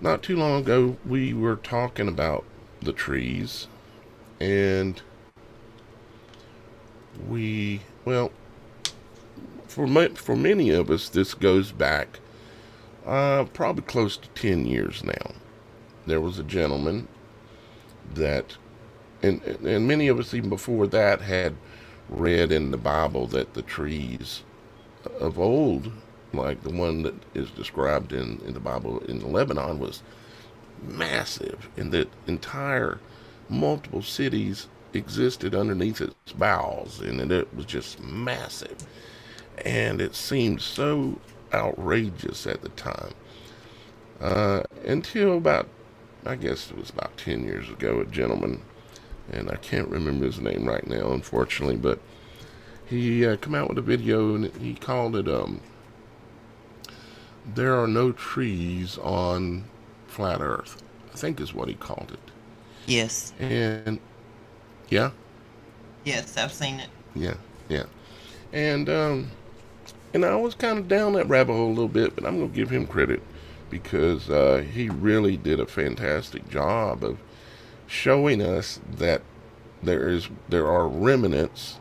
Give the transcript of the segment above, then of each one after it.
not too long ago, we were talking about the trees, and well, for many of us, this goes back probably close to 10 years now. There was a gentleman that, and many of us even before that had read in the Bible that the trees of old, like the one that is described in the Bible in Lebanon, was massive, and that entire multiple cities existed underneath its boughs, and that it was just massive. And it seemed so outrageous at the time. Until about, I guess it was about 10 years ago, a gentleman, and I can't remember his name right now, unfortunately, but he come out with a video and he called it "There Are No Trees on Flat Earth." I think is what he called it. Yes. And yeah, Yes, I've seen it. yeah, yeah. And and I was kind of down that rabbit hole a little bit, but I'm gonna give him credit because he really did a fantastic job of showing us that there are remnants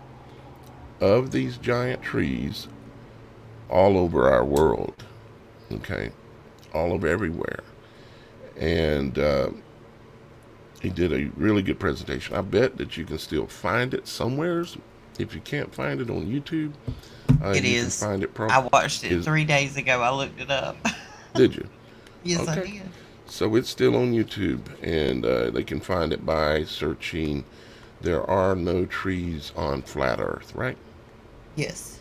of these giant trees all over our world. Okay, all over everywhere, and he did a really good presentation. I bet that you can still find it somewheres. If you can't find it on YouTube, It you can is. find it. I watched it Is 3 days ago. I looked it up. Did you? Yes, I Okay. did. So it's still on YouTube, and they can find it by searching "There Are No Trees on Flat Earth." Right? Yes.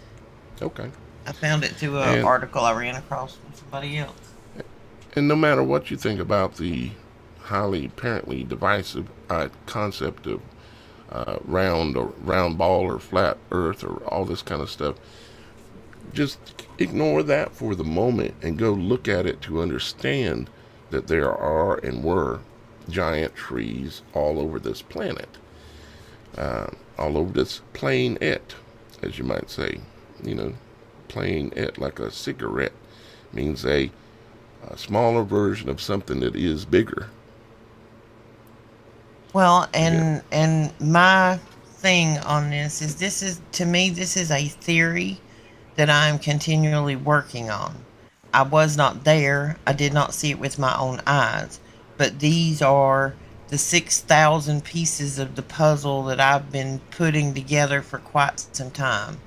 Okay. I found it through an And article I ran across from somebody else. and no matter what you think about the highly apparently divisive concept of round ball or flat Earth or all this kind of stuff, just ignore that for the moment and go look at it to understand that there are and were giant trees all over this planet, all over this plain it, as you might say. You know, plain it, like a cigarette, means a smaller version of something that is bigger. Well, Yeah. and my thing on this is to me this is a theory that I'm continually working on. I was not there. I did not see it with my own eyes, but these are the 6,000 pieces of the puzzle that I've been putting together for quite some time.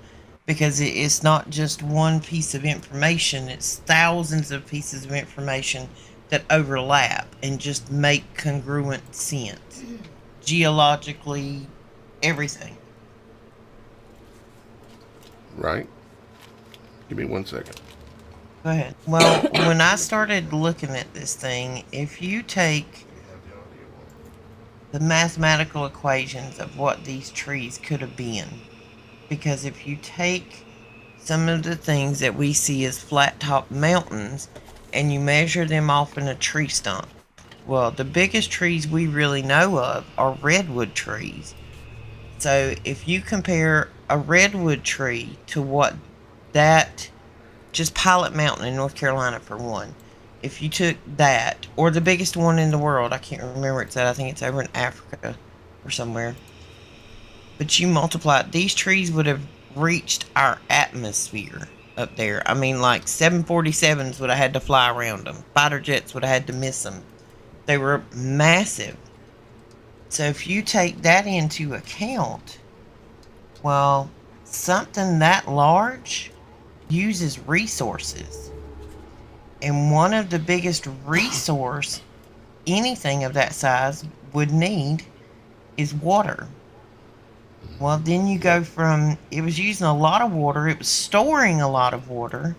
Because it's not just one piece of information, it's thousands of pieces of information that overlap and just make congruent sense. Geologically, everything. Right? Give me 1 second. Go ahead. Well, when I started looking at this thing, if you take the mathematical equations of what these trees could have been, because if you take some of the things that we see as flat top mountains and you measure them off in a tree stump, well, the biggest trees we really know of are redwood trees. So if you compare a redwood tree to what that, just Pilot Mountain in North Carolina for one, if you took that, or the biggest one in the world, I can't remember it's at, I think it's over in Africa or somewhere, but you multiply it, these trees would have reached our atmosphere up there. I mean, like 747s would have had to fly around them, fighter jets would have had to miss them. They were massive. So if you take that into account, well, something that large uses resources. And one of the biggest resource anything of that size would need is water. Well, then you go from it was using a lot of water, it was storing a lot of water,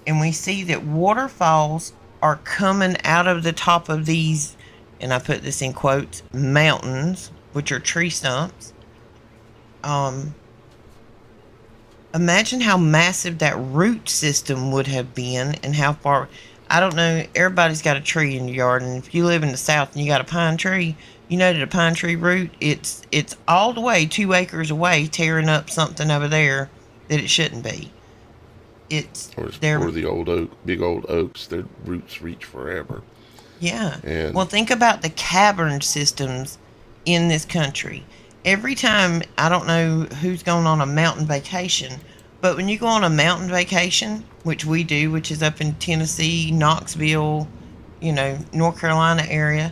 and we see that waterfalls are coming out of the top of these, and I put this in quotes, mountains, which are tree stumps. Um, Imagine how massive that root system would have been and how far. I don't know, everybody's got a tree in your yard, and if you live in the south and you got a pine tree, you know that a pine tree root, it's all the way 2 acres away tearing up something over there that it shouldn't be. It's Or, there. or the big old oaks, their roots reach forever. Yeah. Well, And think about the cavern systems in this country. Every time, I don't know who's going on a mountain vacation, but when you go on a mountain vacation, which we do, which is up in Tennessee, Knoxville, North Carolina area,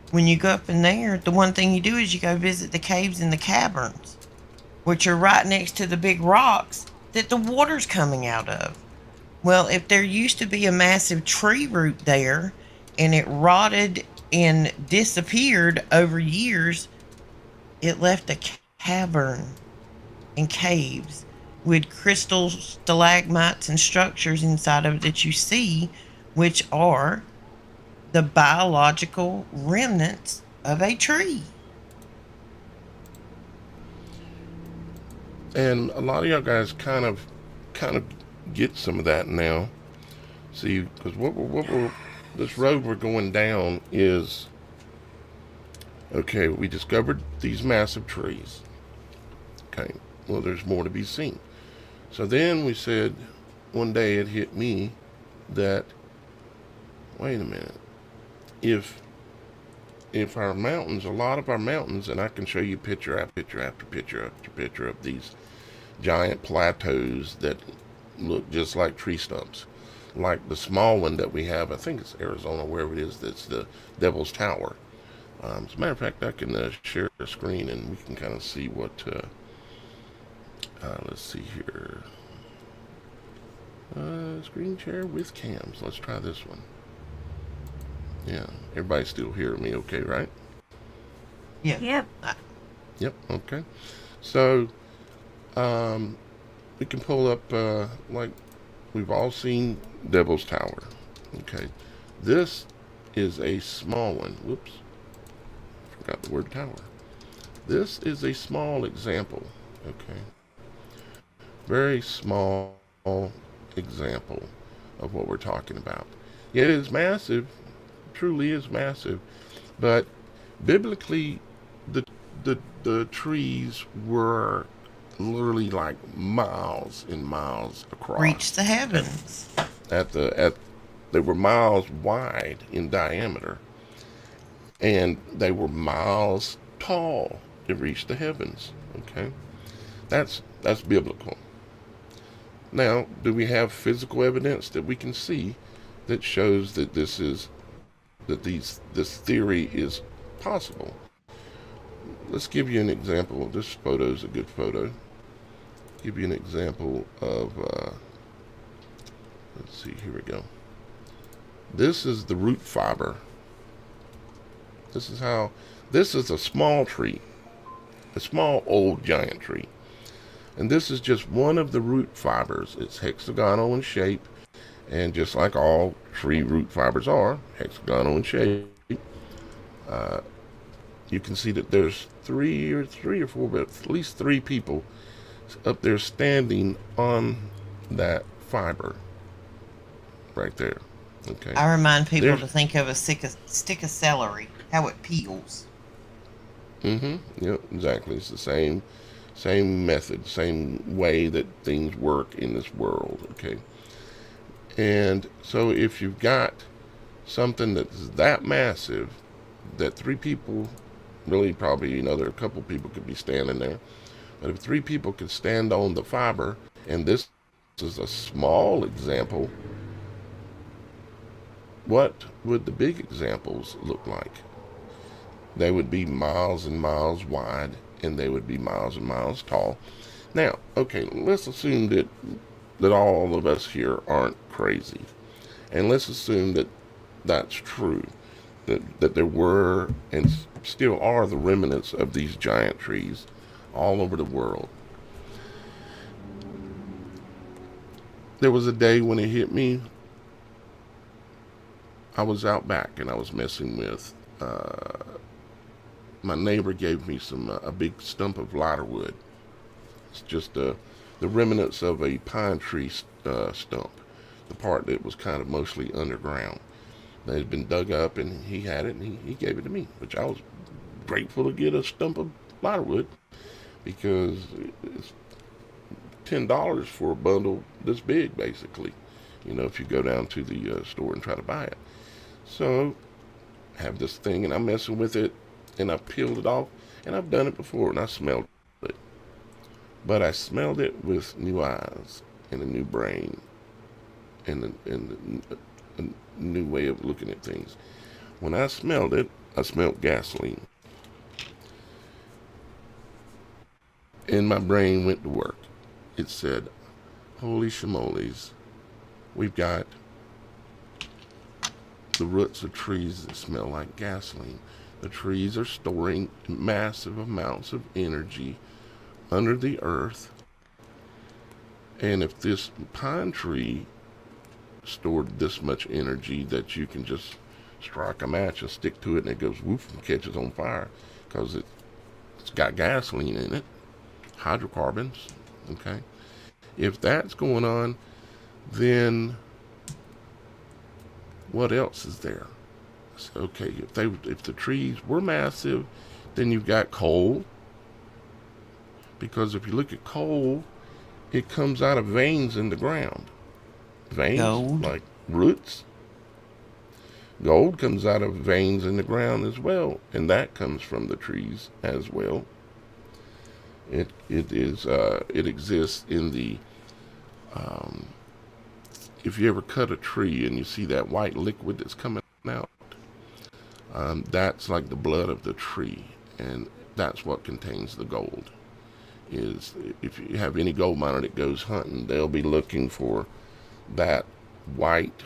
when you go up in there, the one thing you do is you go visit the caves and the caverns, which are right next to the big rocks that the water's coming out of. Well, if there used to be a massive tree root there and it rotted and disappeared over years, it left a cavern and caves with crystal stalagmites and structures inside of it that you see, which are the biological remnants of a tree. a lot of y'all guys kind of get some of that now. See, because this road we're going down is, okay, we discovered these massive trees. Okay, well, there's more to be seen. So then we said, one day it hit me that, wait a minute, if our mountains, a lot of our mountains, and I can show you picture after picture after picture after picture of these giant plateaus that look just like tree stumps. Like the small one that we have, I think it's Arizona, wherever it is, that's the Devil's Tower. As a matter of fact, I can share a screen and we can kind of see what, let's see here. Screen share with cams. Let's try this one. Yeah, everybody's still hearing me okay, right? Yeah. Yep. Yep, okay. So, we can pull up, like, we've all seen Devil's Tower. Okay. This is a small one. Whoops. Forgot the word tower. This is a small example. Okay. Very small example of what we're talking about. It is massive. Truly is massive. But biblically, the trees were literally like miles and miles across. Reach the heavens. They were miles wide in diameter, and they were miles tall to reach the heavens. Okay, that's biblical. Now, do we have physical evidence that we can see that shows that this theory is possible? Let's give you an example. This photo is a good photo. Give you an example of, let's see, here we go. This is the root fiber. This is a small tree, a small old giant tree. And this is just one of the root fibers. It's hexagonal in shape, and just like all tree root fibers are, hexagonal in shape. You can see that there's three or four, but at least three people up there standing on that fiber right there. Okay. I remind people to think of a stick of celery, how it peels. Yep, exactly. It's the same method, same way that things work in this world. Okay. And so if you've got something that's that massive, that three people, really probably, there are a couple people could be standing there, but if three people could stand on the fiber, and this is a small example, what would the big examples look like? They would be miles and miles wide, and they would be miles and miles tall. Now, okay, let's assume that all of us here aren't crazy, and let's assume that that's true, that there were and still are the remnants of these giant trees all over the world. There was a day when it hit me. I was out back and I was messing with, my neighbor gave me a big stump of lighterwood. It's just the remnants of a pine tree stump, the part that was kind of mostly underground. That had been dug up, and he had it, and he gave it to me, which I was grateful to get a stump of lighterwood, because it's $10 for a bundle this big, basically, if you go down to the store and try to buy it. So have this thing, and I'm messing with it, and I peeled it off, and I've done it before, and I smelled it. But I smelled it with new eyes and a new brain and a new way of looking at things. When I smelled it, I smelled gasoline. And my brain went to work. It said, holy shimolies, we've got the roots of trees that smell like gasoline. The trees are storing massive amounts of energy under the earth. And if this pine tree stored this much energy that you can just strike a match and stick to it and it goes woof and catches on fire because it's got gasoline in it, hydrocarbons, okay? If that's going on, then what else is there? So, okay, if the trees were massive, then you've got coal, because if you look at coal, it comes out of veins in the ground. Veins, Gold. like roots. Gold comes out of veins in the ground as well, and that comes from the trees as well. It exists in the if you ever cut a tree and you see that white liquid that's coming out, that's like the blood of the tree, and that's what contains the gold. Is if you have any gold miner that goes hunting, they'll be looking for that white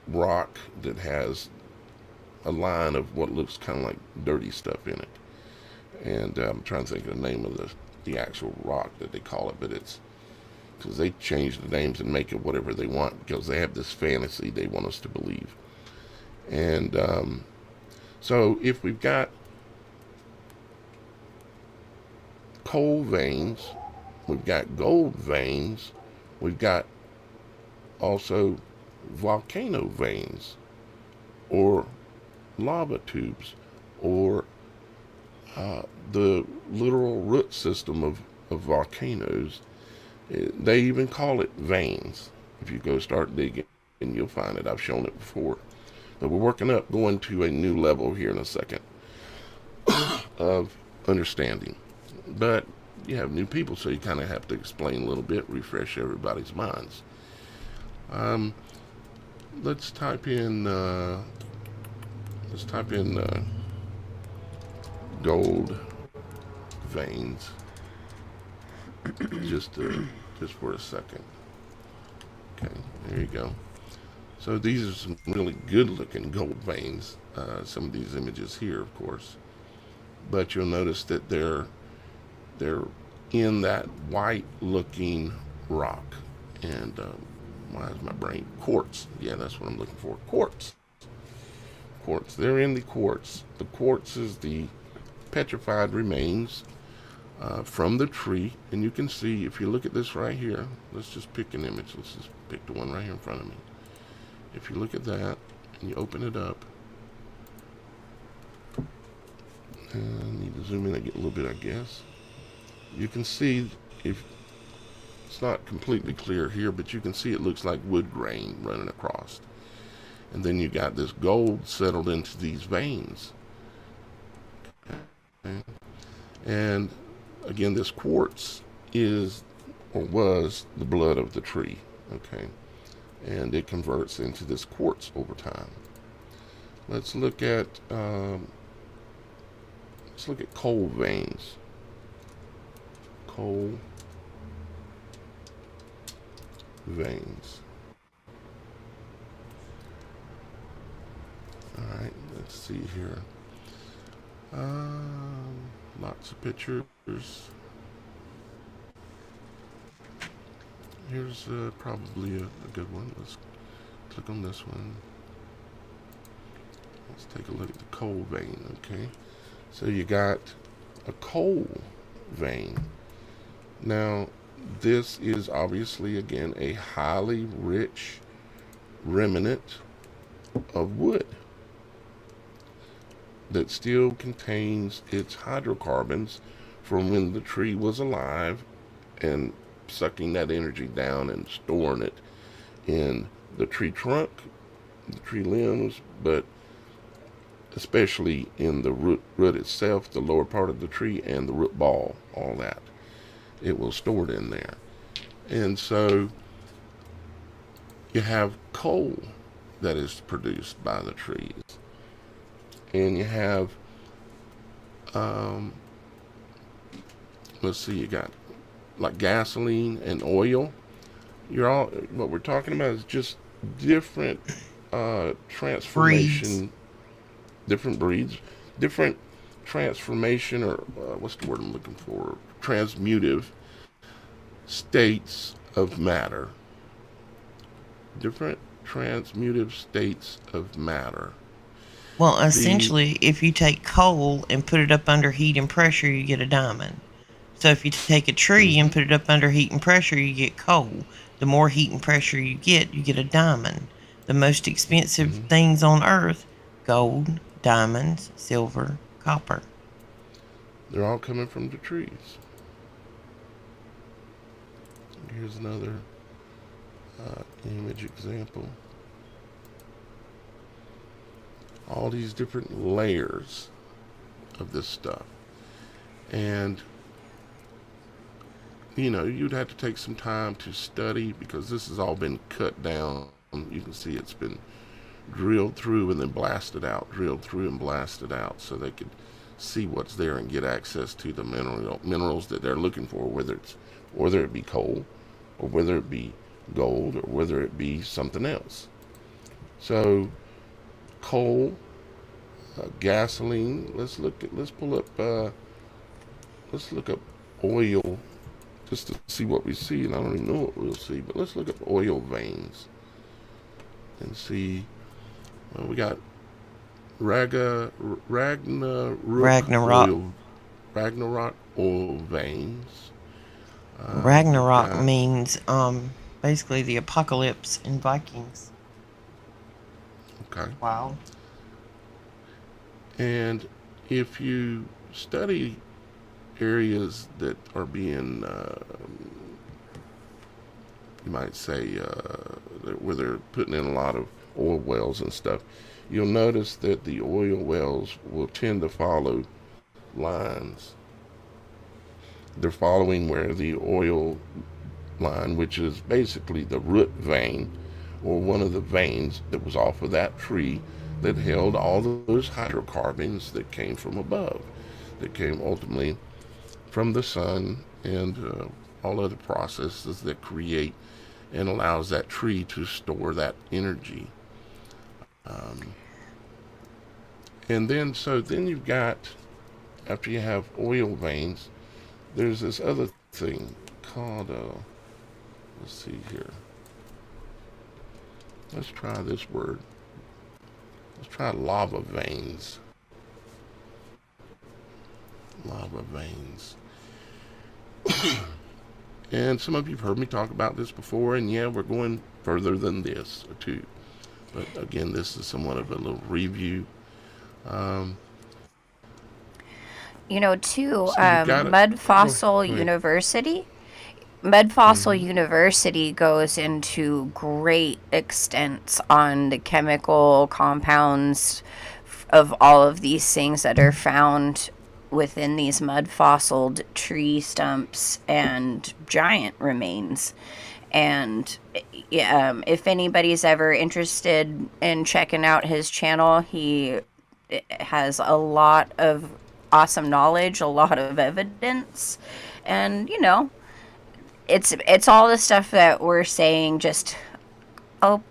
rock that has a line of what looks kind of like dirty stuff in it. And I'm trying to think of the name of the actual rock that they call it, but it's because they change the names and make it whatever they want because they have this fantasy they want us to believe. And so if we've got coal veins, we've got gold veins, we've got also volcano veins or lava tubes or the literal root system of volcanoes. They even call it veins. If you go start digging, and you'll find it. I've shown it before. But we're working up, going to a new level here in a second of understanding. But you have new people, so you kind of have to explain a little bit, refresh everybody's minds. Let's type in gold veins just for a second. Okay, there you go. So these are some really good looking gold veins. Some of these images here, of course, but you'll notice that they're in that white looking rock. And why is my brain quartz? Yeah, that's what I'm looking for. Quartz. They're in the quartz. The quartz is the petrified remains from the tree. And you can see, if you look at this right here, let's just pick an image. Let's just pick the one right here in front of me. If you look at that and you open it up, I need to zoom in and get a little bit, I guess. You can see, if it's not completely clear here, but you can see it looks like wood grain running across. And then you got this gold settled into these veins. Okay. And again, this quartz is, or was, the blood of the tree. Okay. And it converts into this quartz over time. Let's look at coal veins. Coal veins. Alright, let's see here. Lots of pictures. Here's probably a good one. Let's click on this one. Let's take a look at the coal vein, okay? So you got a coal vein. Now, this is obviously, again, a highly rich remnant of wood that still contains its hydrocarbons from when the tree was alive, and sucking that energy down and storing it in the tree trunk, the tree limbs, but especially in the root itself, the lower part of the tree, and the root ball, all that. It will store it in there. And so you have coal that is produced by the trees. And you have, let's see, you got like gasoline and oil. What we're talking about is just different transformation, Breeds. different breeds, different transformation, or what's the word I'm looking for? Transmutive states of matter. Different transmutive states of matter. Well, The essentially, if you take coal and put it up under heat and pressure, you get a diamond. So if you take a tree and mm-hmm, put it up under heat and pressure, you get coal. The more heat and pressure you get a diamond. The most expensive mm-hmm, things on earth: gold, diamonds, silver, copper. they're all coming from the trees. Here's another image example. All these different layers of this stuff. And, you'd have to take some time to study because this has all been cut down. You can see it's been drilled through and then blasted out, drilled through and blasted out so they could see what's there and get access to the minerals that they're looking for, whether it be coal or whether it be gold or whether it be something else. So coal, gasoline. Let's look up oil just to see what we see, and I don't even know what we'll see. But let's look up oil veins and see. Well, we got Ragnarok. oil, Ragnarok oil veins. We've Ragnarok got means basically the apocalypse in Vikings. okay, Wow. and if you study areas that are being, you might say, where they're putting in a lot of oil wells and stuff, you'll notice that the oil wells will tend to follow lines. They're following where the oil line, which is basically the root vein or one of the veins that was off of that tree that held all those hydrocarbons that came from above, that came ultimately from the sun and all other processes that create and allows that tree to store that energy. Um, and then you've got, after you have oil veins, there's this other thing called, let's see here. Let's try this word. Let's try lava veins. Lava veins. And some of you have heard me talk about this before, and yeah, we're going further than this too. But again, this is somewhat of a little review. Um, Too, so you've got it. Mud Fossil Go ahead. University. Mud Fossil Mm-hmm. University goes into great extents on the chemical compounds of all of these things that are found within these mud fossiled tree stumps and giant remains. And if anybody's ever interested in checking out his channel, he has a lot of awesome knowledge, a lot of evidence, and it's all the stuff that we're saying, just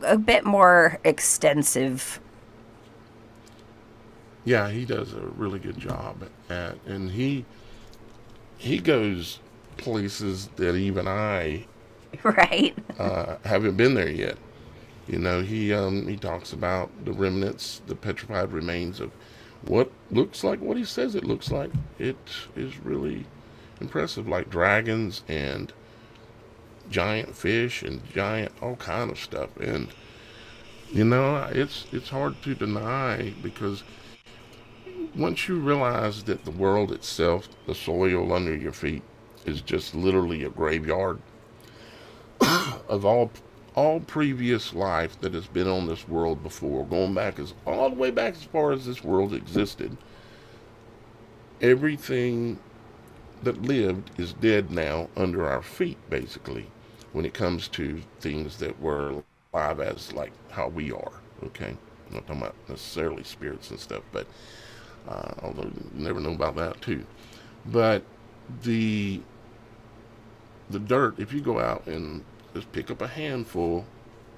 a bit more extensive. Yeah, he does a really good job and he goes places that even I Right? haven't been there yet. He talks about the remnants, the petrified remains of what looks like what he says it looks like. It is really impressive, like dragons and giant fish and giant all kind of stuff. And it's hard to deny because once you realize that the world itself, the soil under your feet, is just literally a graveyard of all previous life that has been on this world before, going back all the way back as far as this world existed, everything that lived is dead now under our feet, basically, when it comes to things that were alive as like how we are. Okay, I'm not talking about necessarily spirits and stuff, but although you never know about that too. But the dirt, if you go out and just pick up a handful,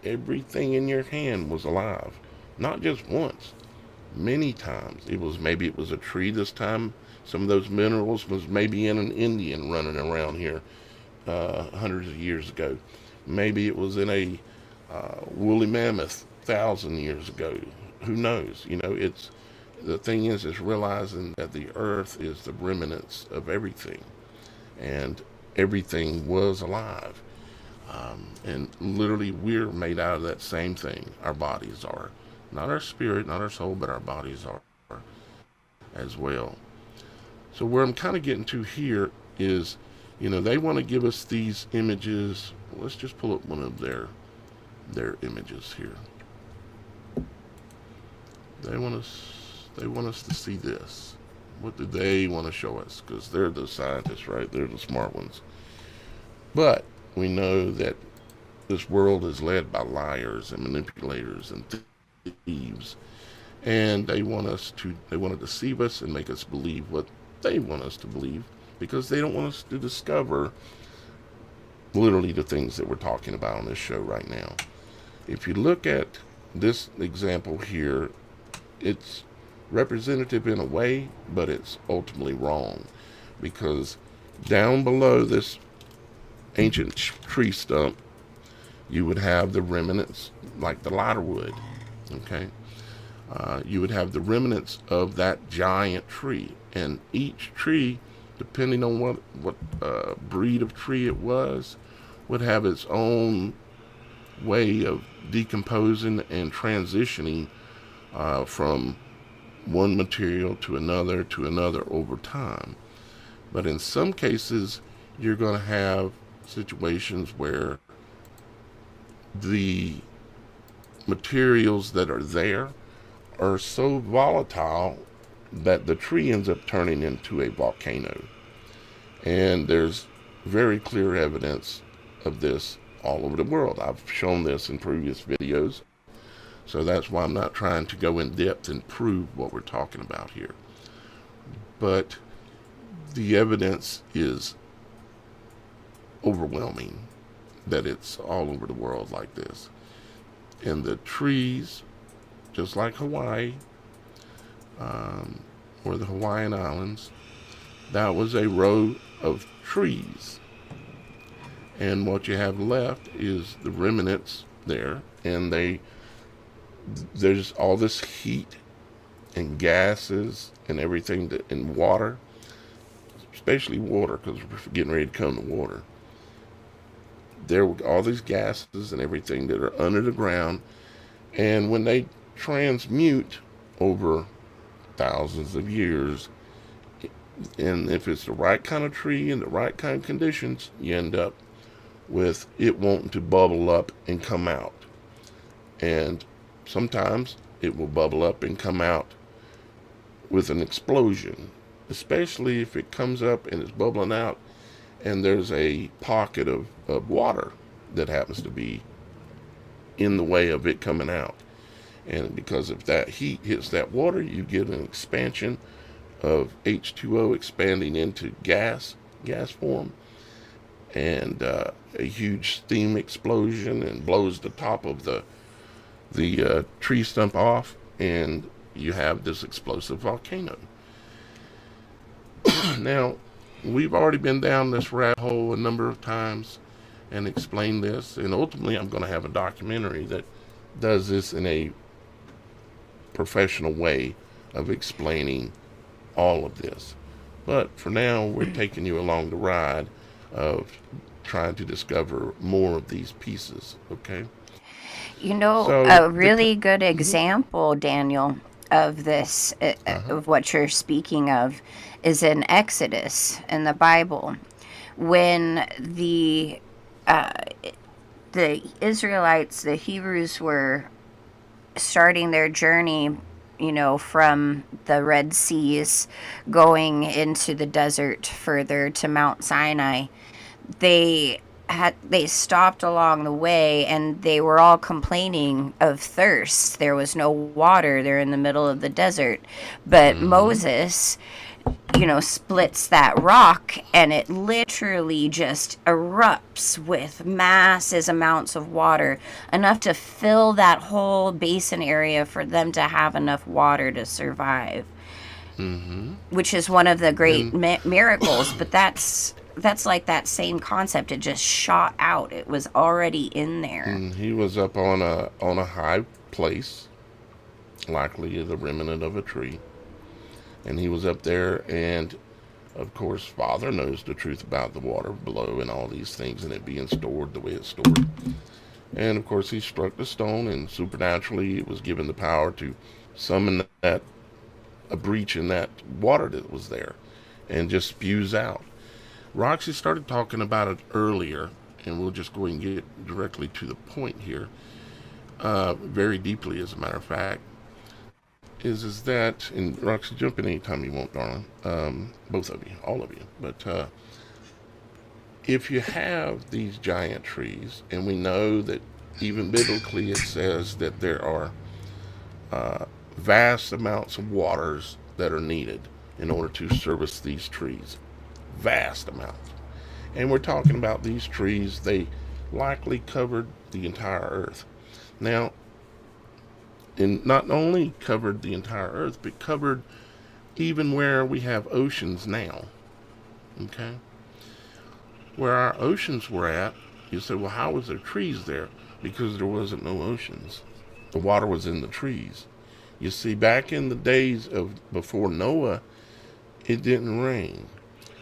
everything in your hand was alive, not just once, many times. Maybe it was a tree this time. Some of those minerals was maybe in an Indian running around here hundreds of years ago. Maybe it was in a woolly mammoth 1,000 years ago. Who knows? The thing is realizing that the earth is the remnants of everything, and everything was alive. And literally, we're made out of that same thing. Our bodies are. Not our spirit, not our soul, but our bodies are as well. So where I'm kind of getting to here is, they want to give us these images. Let's just pull up one of their images here. They want us to see this. What do they want to show us? Because they're the scientists, right? They're the smart ones. But we know that this world is led by liars and manipulators and thieves, and they want to deceive us and make us believe what they want us to believe, because they don't want us to discover literally the things that we're talking about on this show right now. If you look at this example here, it's representative in a way, but it's ultimately wrong, because down below this ancient tree stump, you would have the remnants, like the lighter wood. Okay, you would have the remnants of that giant tree, and each tree, depending on what breed of tree it was, would have its own way of decomposing and transitioning from one material to another over time. But in some cases, you're going to have situations where the materials that are there are so volatile that the tree ends up turning into a volcano. And there's very clear evidence of this all over the world. I've shown this in previous videos, so that's why I'm not trying to go in depth and prove what we're talking about here. But the evidence is overwhelming that it's all over the world like this. And the trees, just like Hawaii, or the Hawaiian Islands, that was a row of trees. And what you have left is the remnants there, and there's all this heat and gases and everything and water, especially water, because we're getting ready to come to water. There were all these gases and everything that are under the ground, and when they transmute over thousands of years, and if it's the right kind of tree and the right kind of conditions, you end up with it wanting to bubble up and come out. And sometimes it will bubble up and come out with an explosion, especially if it comes up and it's bubbling out and there's a pocket of water that happens to be in the way of it coming out. And because if that heat hits that water, you get an expansion of H2O expanding into gas form, and a huge steam explosion, and blows the top of the tree stump off, and you have this explosive volcano. Now, we've already been down this rabbit hole a number of times and explained this, and ultimately I'm going to have a documentary that does this in a professional way of explaining all of this. But for now, we're taking you along the ride of trying to discover more of these pieces, okay? A really good example, Daniel, of this, of what you're speaking of, is in Exodus in the Bible, when the Israelites, the Hebrews, were starting their journey, from the Red Seas going into the desert further to Mount Sinai, they stopped along the way, and they were all complaining of thirst. There was no water. They're in the middle of the desert. But Moses, splits that rock, and it literally just erupts with massive amounts of water, enough to fill that whole basin area for them to have enough water to survive. Which is one of the great miracles. But that's like that same concept. It just shot out. It was already in there. And he was up on a high place, likely the remnant of a tree. And he was up there, and of course, Father knows the truth about the water below and all these things, and it being stored the way it's stored. And of course, he struck the stone, and supernaturally, it was given the power to summon a breach in that water that was there, and just spews out. Roxy started talking about it earlier, and we'll just go and get directly to the point here, very deeply, as a matter of fact. Is that, and Roxy, jump in anytime you want, darling. Both of you, all of you. But if you have these giant trees, and we know that even biblically it says that there are vast amounts of waters that are needed in order to service these trees. Vast amounts. And we're talking about these trees, they likely covered the entire earth. Now, and not only covered the entire earth, but covered even where we have oceans now. Okay? Where our oceans were at, you say, well, how was there trees there? Because there wasn't no oceans. The water was in the trees. You see, back in the days of before Noah, it didn't rain.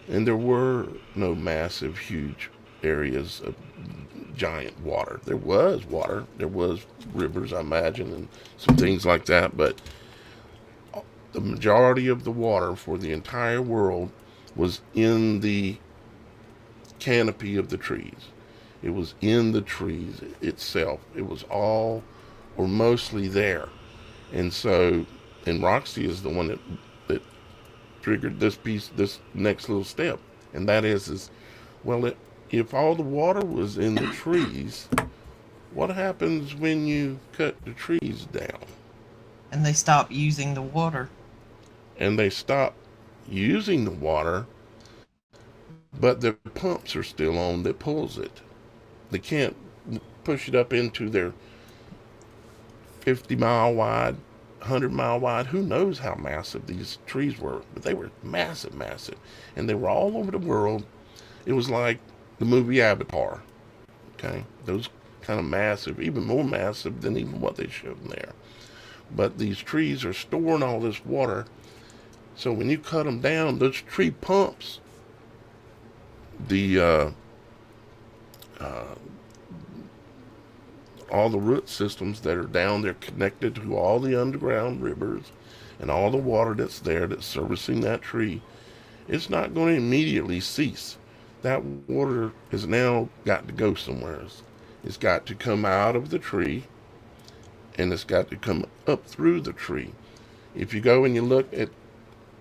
And there were no massive, huge areas of giant water. There was water. There was rivers, I imagine, and some things like that. But the majority of the water for the entire world was in the canopy of the trees. It was in the trees itself. It was all or mostly there. And so, and Roxy is the one that triggered this next little step. And that is well, if all the water was in the trees, what happens when you cut the trees down? And they stop using the water. And they stop using the water, but their pumps are still on that pulls it. They can't push it up into their 50-mile wide, 100-mile wide. Who knows how massive these trees were, but they were massive, massive. And they were all over the world. It was like the movie Avatar. Okay? Those kind of massive, even more massive than even what they showed in there. But these trees are storing all this water. So when you cut them down, those tree pumps, all the root systems that are down there connected to all the underground rivers and all the water that's there that's servicing that tree, it's not going to immediately cease. That water has now got to go somewhere. It's got to come out of the tree, and it's got to come up through the tree. If you go and you look at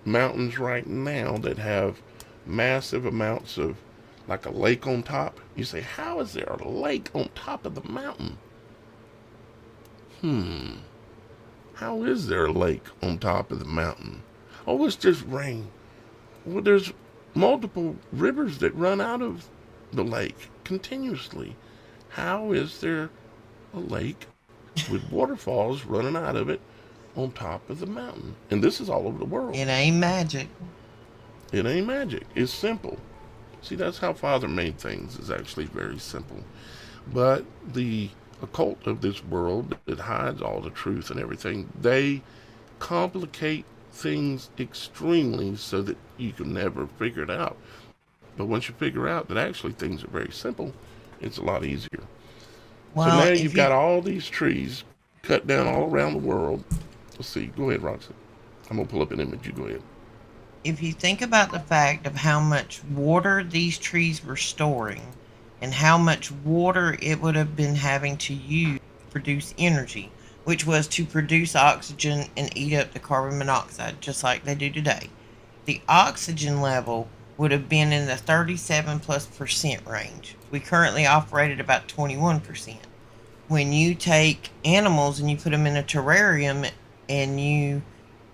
mountains right now that have massive amounts of, like a lake on top, you say, how is there a lake on top of the mountain? How is there a lake on top of the mountain? Oh, it's just rain. Well, there's multiple rivers that run out of the lake continuously. How is there a lake with waterfalls running out of it on top of the mountain? And this is all over the world. It ain't magic. It ain't magic. It's simple. See, that's how Father made things. It's actually very simple. But the occult of this world that hides all the truth and everything, they complicate things extremely so that you can never figure it out. But once you figure out that actually things are very simple, it's a lot easier. Well, so now you've got all these trees cut down all around the world. Let's see. Go ahead, Roxy. I'm going to pull up an image. You go ahead. If you think about the fact of how much water these trees were storing, and how much water it would have been having to use to produce energy, which was to produce oxygen and eat up the carbon monoxide, just like they do today. The oxygen level would have been in the 37+% range. We currently operate at about 21%. When you take animals and you put them in a terrarium and you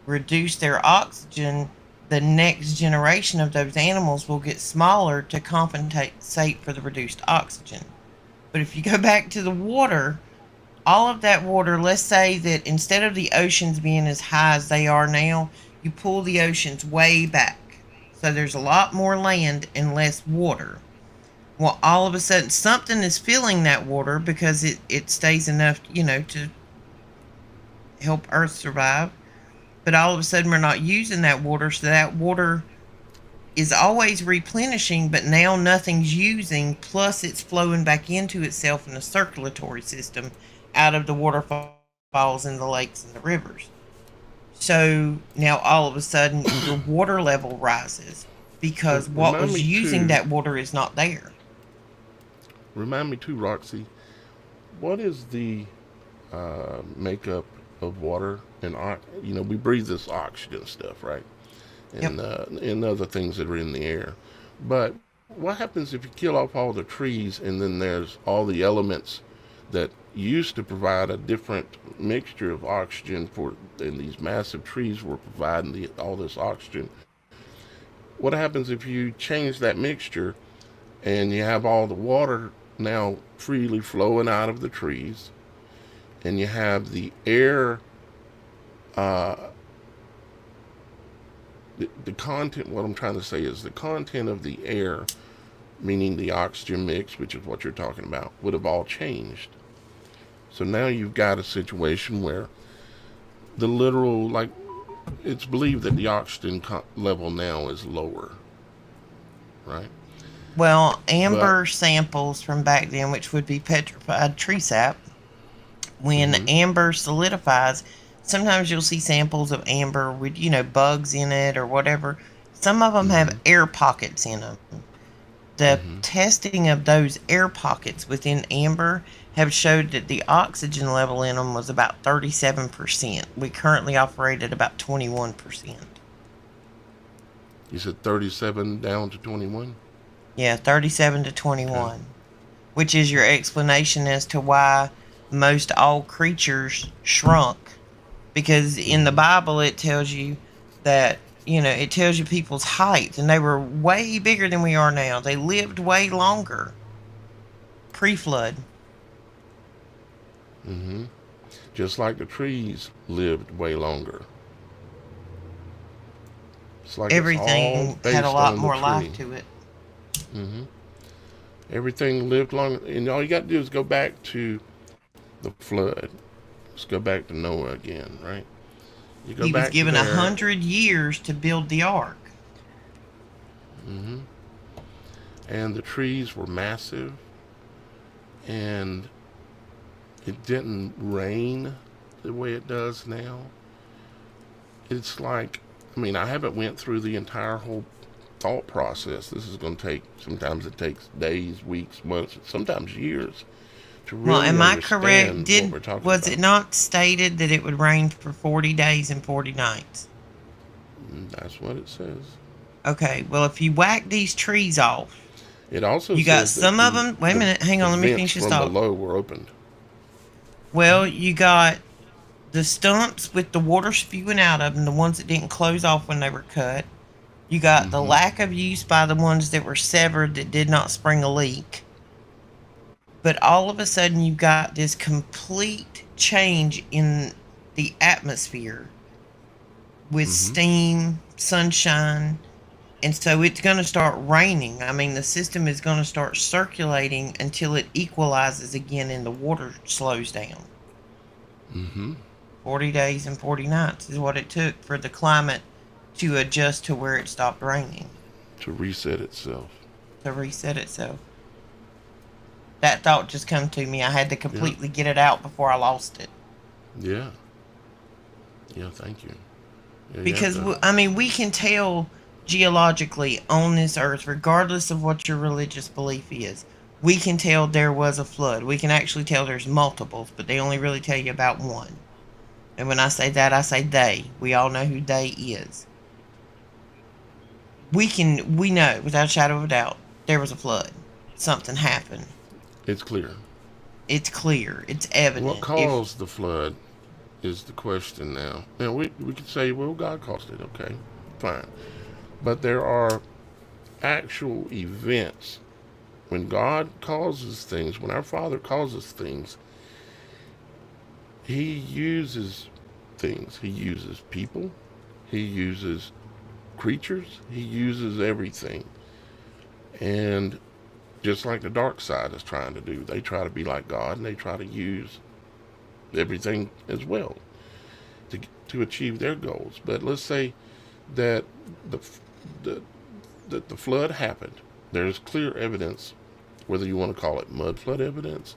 reduce their oxygen, the next generation of those animals will get smaller to compensate for the reduced oxygen. But if you go back to the water, all of that water, let's say that instead of the oceans being as high as they are now, you pull the oceans way back. So there's a lot more land and less water. Well, all of a sudden, something is filling that water because it stays enough, to help Earth survive. But all of a sudden, we're not using that water, so that water is always replenishing, but now nothing's using, plus it's flowing back into itself in the circulatory system out of the waterfalls and the lakes and the rivers. So now all of a sudden your water level rises because what was using that water is not there. Remind me too, Roxy, what is the makeup of water? And we breathe this oxygen stuff, right? And Yep. And other things that are in the air. But what happens if you kill off all the trees and then there's all the elements that used to provide a different mixture of oxygen and these massive trees were providing all this oxygen? What happens if you change that mixture and you have all the water now freely flowing out of the trees, and you have the air, uh, the content, what I'm trying to say is the content of the air, meaning the oxygen mix, which is what you're talking about, would have all changed. So now you've got a situation where the literal, like, it's believed that the oxygen level now is lower, right? Well, But, amber samples from back then, which would be petrified tree sap, when mm-hmm, amber solidifies, sometimes you'll see samples of amber with, bugs in it or whatever. Some of them have mm-hmm, air pockets in them. The mm-hmm. testing of those air pockets within amber have showed that the oxygen level in them was about 37%. We currently operate at about 21%. You said 37 down to 21? Yeah, 37 to Okay. 21, which is your explanation as to why most all creatures shrunk. Because in the Mm-hmm. Bible, it tells you that, it tells you people's height, and they were way bigger than we are now. They lived way longer pre flood. Mm-hmm. Just like the trees lived way longer. It's like it's all Everything had a based lot on the more life tree. to it. Mm-hmm. Everything lived long, and all you got to do is go back to the flood. Let's go back to Noah again, right? You go He was back to given there. 100 years to build the ark. Mm-hmm. And the trees were massive, and it didn't rain the way it does now. It's like, I mean, I haven't went through the entire whole thought process. This is going to take, sometimes it takes days, weeks, months, sometimes years to Well, really am I correct? understand what we're talking Was it about. not stated that it would rain for 40 days and 40 nights? That's what it says. Okay, well, if you whack these trees off, It also you got says that some of them. Wait a minute, hang the on, let me vents finish this from thought. below were opened. Well, you got the stumps with the water spewing out of them, the ones that didn't close off when they were cut. You got the Mm-hmm. lack of use by the ones that were severed that did not spring a leak. But all of a sudden, you've got this complete change in the atmosphere with Mm-hmm. steam, sunshine, and so it's going to start raining. I mean, the system is going to start circulating until it equalizes again and the water slows down. Mm-hmm. 40 days and 40 nights is what it took for the climate to adjust to where it stopped raining, To reset itself. to reset itself. That thought just come to me. I had to Yeah. completely get it out before I lost it. Yeah. Yeah. Thank you. Yeah. You have Because, to. I mean, we can tell geologically on this earth, regardless of what your religious belief is, we can tell there was a flood. We can actually tell there's multiples, but they only really tell you about one. And when I say that, I say they. We all know who they is. We know without a shadow of a doubt there was a flood. Something happened. It's clear. It's clear. It's What evident. If caused the flood is the question now. Now, we could say, well, God caused it. Okay, fine. But there are actual events. When God causes things, when our Father causes things, He uses things. He uses people. He uses creatures. He uses everything. And just like the dark side is trying to do, they try to be like God, and they try to use everything as well to achieve their goals. But let's say that the, the that the flood happened. There's clear evidence, whether you want to call it mud flood evidence,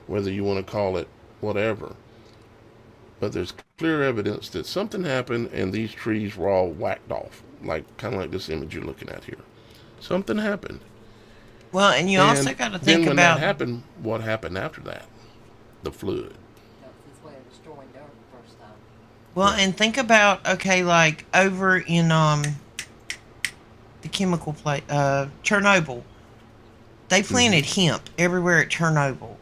whether you want to call it whatever. But there's clear evidence that something happened and these trees were all whacked off, kind of like this image you're looking at here. Something happened. well, and you And also got to then think when about that happened, what happened after that? The flood. well, and think about okay, like over in the chemical place, Chernobyl. They planted hemp everywhere at Chernobyl.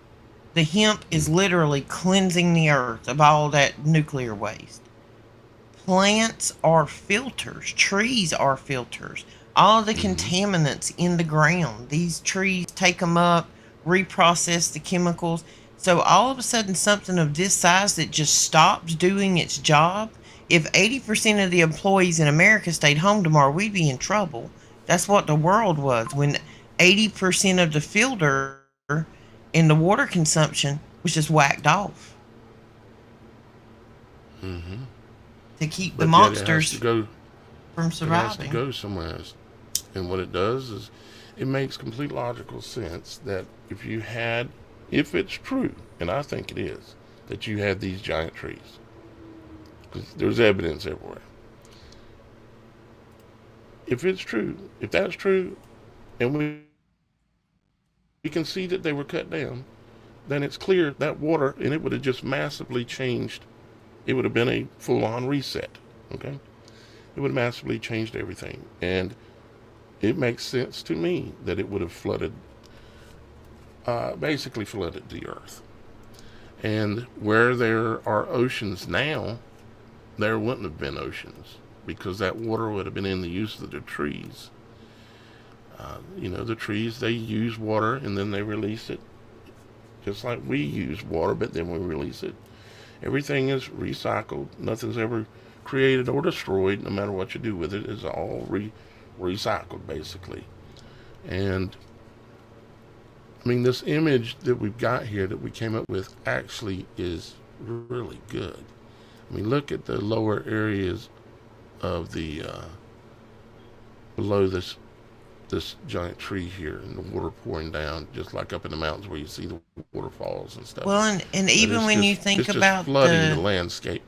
The hemp is literally cleansing the earth of all that nuclear waste. Plants are filters. Trees are filters. All the contaminants in the ground, these trees take them up, reprocess the chemicals. So all of a sudden, something of this size that just stops doing its job. If 80% of the employees in America stayed home tomorrow, we'd be in trouble. That's what the world was when 80% of the filter in the water consumption was just whacked off to keep the But yet it has monsters to go. from It has to surviving. go somewhere. And what it does is, it makes complete logical sense that if it's true, and I think it is, that you had these giant trees, because there's evidence everywhere. If it's true, if that's true, and we can see that they were cut down, then it's clear that water, and it would have just massively changed. It would have been a full-on reset. Okay, it would have massively changed everything, and it makes sense to me that it would have flooded, basically flooded the earth. And where there are oceans now, there wouldn't have been oceans because that water would have been in the use of the trees. The trees, they use water and then they release it, just like we use water, but then we release it. Everything is recycled. Nothing's ever created or destroyed, no matter what you do with it. It's all recycled, basically. And I mean, this image that we've got here that we came up with actually is really good. I mean, look at the lower areas of the below this giant tree here, and the water pouring down, just like up in the mountains where you see the waterfalls and stuff. Well, and even when you think about flooding the landscape.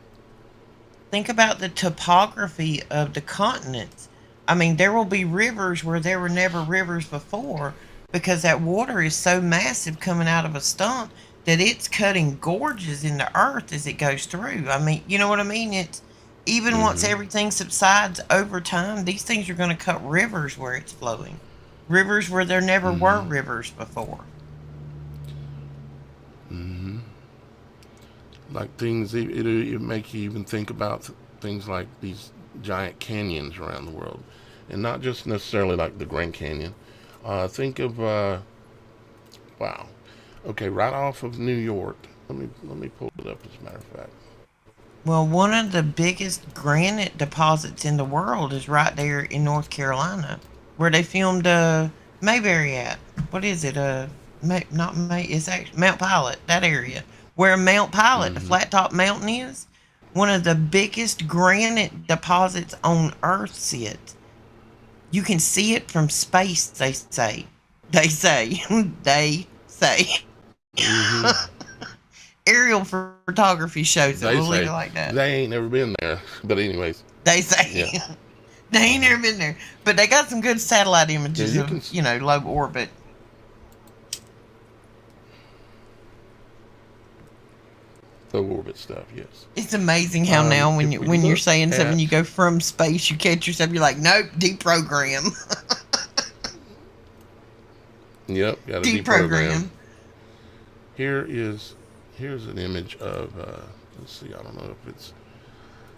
Think about the topography of the continents. I mean, there will be rivers where there were never rivers before because that water is so massive coming out of a stump that it's cutting gorges in the earth as it goes through. I mean, you know what I mean? It's even once everything subsides over time, these things are going to cut rivers where it's flowing. Rivers where there never were rivers before. Like things, it make you even think about things like these giant canyons around the world, and not just necessarily like the Grand Canyon. Think of wow, okay, right off of New York. Let me pull it up. As a matter of fact. Well, one of the biggest granite deposits in the world is right there in North Carolina, where they filmed Mayberry at. What is it? Not May. It's actually Mount Pilot. That area where Mount Pilot, the flat top mountain, is one of the biggest granite deposits on Earth. Sit. You can see it from space. They say. They say. They say. Aerial photography shows it. We'll leave it like that. They ain't never been there. But anyways. They say. Yeah. They ain't never been there. But they got some good satellite images of, low orbit. low orbit stuff. Yes. It's amazing how now when If you we when you're look saying something, you at, go from space, you catch yourself, you're like, nope, deprogram, yep, got to deprogram. deprogram. Here's an image of. Let's see. I don't know if it's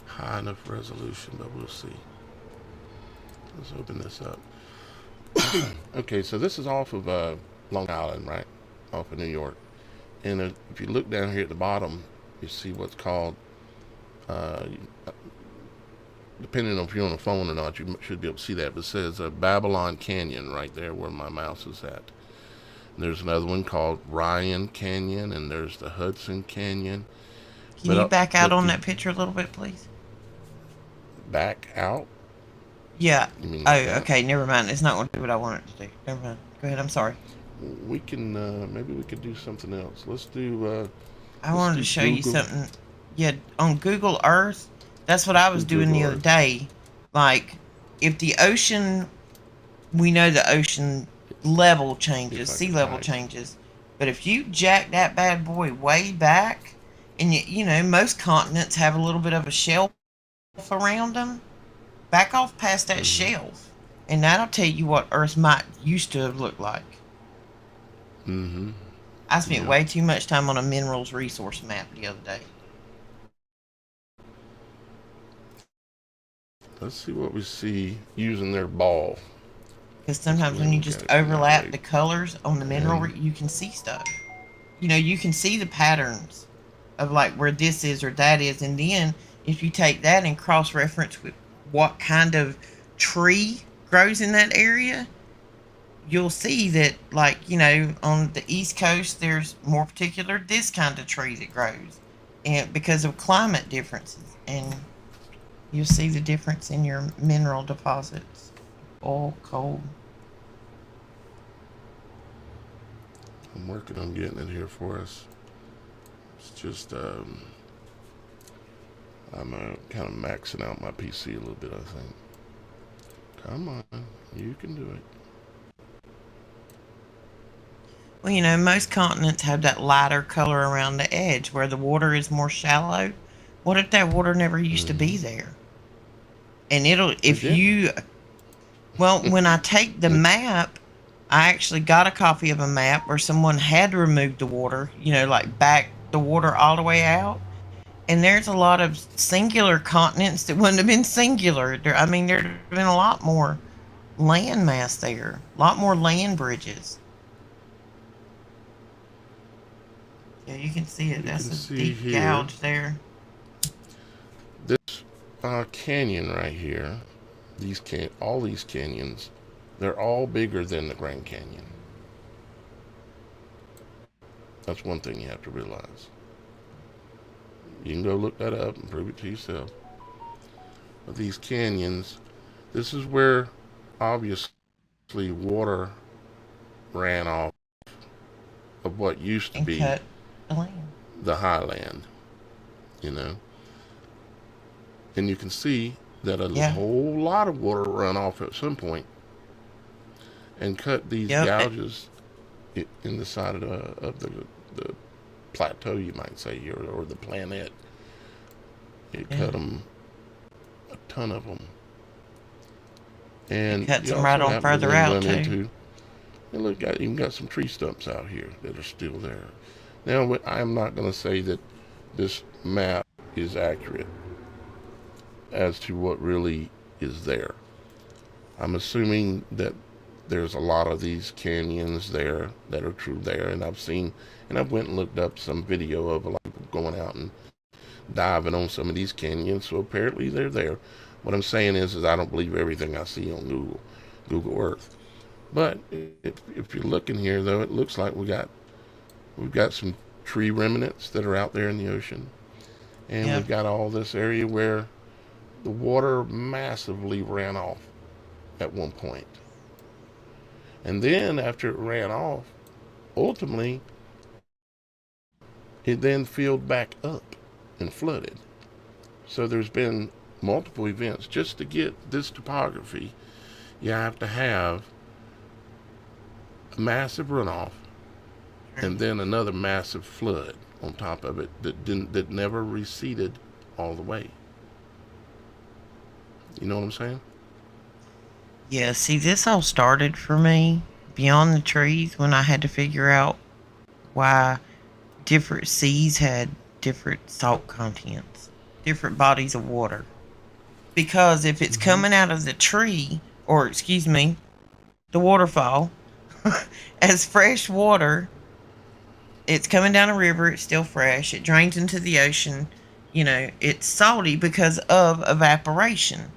high enough resolution, but we'll see. Let's open this up. Okay, so this is off of Long Island, right? Off of New York. And if you look down here at the bottom, you see what's called, uh, depending on if you're on a phone or not, you should be able to see that. But it says Babylon Canyon right there where my mouse is at. And there's another one called Ryan Canyon, and there's the Hudson Canyon. Can you back out on that picture a little bit, please? Back out? Yeah. You mean Oh, like that? okay. Never mind. It's not going to do what I want it to do. Never mind. Go ahead. I'm sorry. We can, maybe we could do something else. Let's do, I wanted to do show you Google. something. Yeah, on Google Earth, that's what I was doing the Google other Earth. day. Like, if the ocean, we know the ocean level changes, If I sea can level find it. changes. But if you jack that bad boy way back, and you know, most continents have a little bit of a shelf around them, back off past that shelf, and that'll tell you what Earth might used to have looked like. Mm-hmm. I spent Yeah. way too much time on a minerals resource map the other day. Let's see what we see using their ball. Because sometimes when you just Look at it from that overlap way. the colors on the mineral, you can see stuff. You know, you can see the patterns of like where this is or that is. And then if you take that and cross-reference with what kind of tree grows in that area, you'll see that, like, you know, on the East Coast, there's more particular this kind of tree that grows. And because of climate differences. And you'll see the difference in your mineral deposits. Oil, coal. I'm working on getting it here for us. It's just, I'm kind of maxing out my PC a little bit, I think. Come on, you can do it. Well, you know, most continents have that lighter color around the edge where the water is more shallow. What if that water never used to be there? And if didn't. you, well, when I take the map, I actually got a copy of a map where someone had removed the water, you know, like back the water all the way out. And there's a lot of singular continents that wouldn't have been singular. I mean, there'd have been a lot more land mass there, a lot more land bridges. Yeah, you can see it. You That's can a see deep here. gouge there. This canyon right here, all these canyons, they're all bigger than the Grand Canyon. That's one thing you have to realize. You can go look that up and prove it to yourself. But these canyons, this is where obviously water ran off of what used to And be cut the land. the highland, you know. And you can see that a Yeah. whole lot of water run off at some point and cut these Yep. gouges in the side of the plateau, you might say, here, or the planet. It Yeah. cut them, a ton of them. And It cuts you them right also on happen to further then out, run too. into, and look, even got some tree stumps out here that are still there. Now, I'm not going to say that this map is accurate as to what really is there. I'm assuming that there's a lot of these canyons there that are true there, and I've went and looked up some video of a lot of people going out and diving on some of these canyons, so apparently they're there. What I'm saying is I don't believe everything I see on Google Earth. But if you're looking here, though, it looks like we've got some tree remnants that are out there in the ocean, and Yeah. we've got all this area where the water massively ran off at one point. And then after it ran off, ultimately, it then filled back up and flooded. So there's been multiple events. Just to get this topography, you have to have a massive runoff and then another massive flood on top of it that never receded all the way. You know what I'm saying? Yeah, see, this all started for me beyond the trees when I had to figure out why different seas had different salt contents, different bodies of water. Because if it's coming out of the tree, or excuse me, the waterfall, as fresh water, it's coming down a river, it's still fresh, it drains into the ocean, it's salty because of evaporation.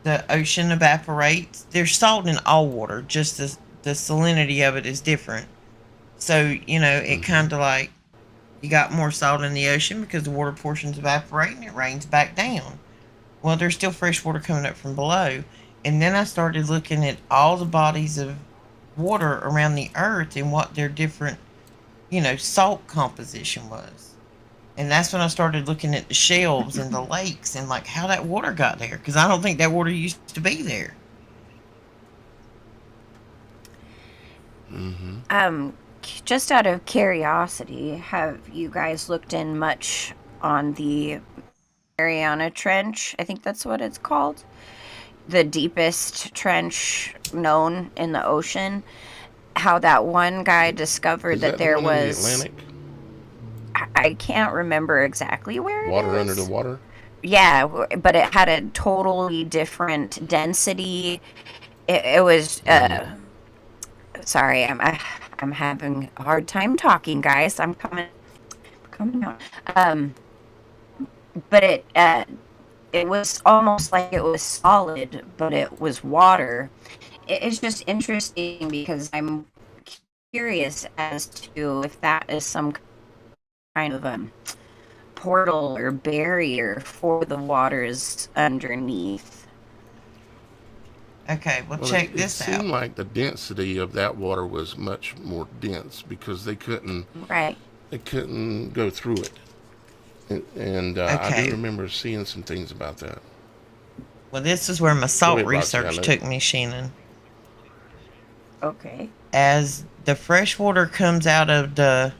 The ocean evaporates. There's salt in all water, just the salinity of it is different. So, it kind of like you got more salt in the ocean because the water portions evaporate and it rains back down. Well, there's still fresh water coming up from below. And then I started looking at all the bodies of water around the earth and what their different, salt composition was. And that's when I started looking at the shelves and the lakes and like how that water got there. Because I don't think that water used to be there. Just out of curiosity, have you guys looked in much on the Mariana Trench? I think that's what it's called. The deepest trench known in the ocean. How that one guy discovered that there was... in the Atlantic? I can't remember exactly where Water under the water? Yeah, but it had a totally different density. It was... sorry, I'm having a hard time talking, guys. I'm coming on. But it was almost like it was solid, but it was water. It's just interesting because I'm curious as to if that is some kind of a portal or barrier for the waters underneath. Okay, well check this out. It seemed like the density of that water was much more dense because they couldn't go through it. And I do remember seeing some things about that. Well, this is where my salt research took me, Shannon. Okay. As the fresh water comes out of the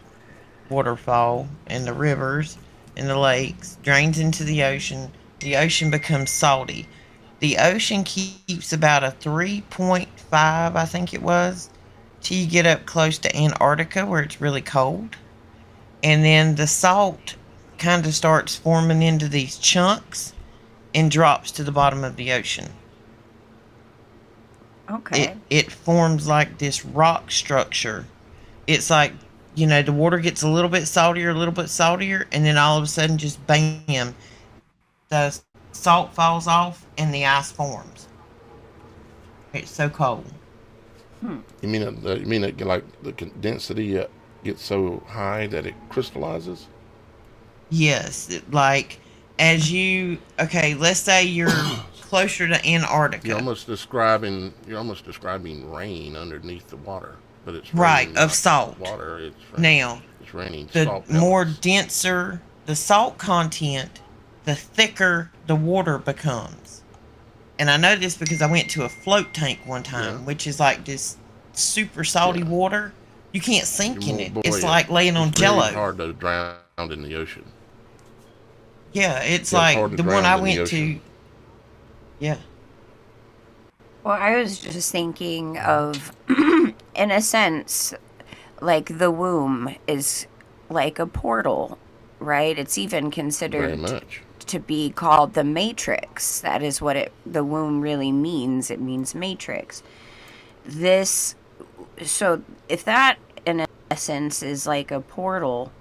waterfall and the rivers and the lakes, drains into the ocean becomes salty. The ocean keeps about a 3.5, I think it was, till you get up close to Antarctica where it's really cold. And then the salt kind of starts forming into these chunks and drops to the bottom of the ocean. Okay. It forms like this rock structure. It's like, the water gets a little bit saltier, and then all of a sudden just bam, the salt falls off and the ice forms. It's so cold. You mean like the density gets so high that it crystallizes? Yes, like as you let's say you're closer to Antarctica. You're almost describing rain underneath the water, but it's right of salt water. It's raining the salt. More denser the salt content, the thicker the water becomes. And I know this because I went to a float tank one time, which is like this super salty water. You can't sink in it. It's like laying on Jello. It's hard to drown in the ocean. Yeah, it's like the one I went to. Yeah. Well, I was just thinking of, in a sense, like the womb is like a portal, right? It's even considered to be called the matrix. That is what the womb really means. It means matrix. So if that in essence is like a portal,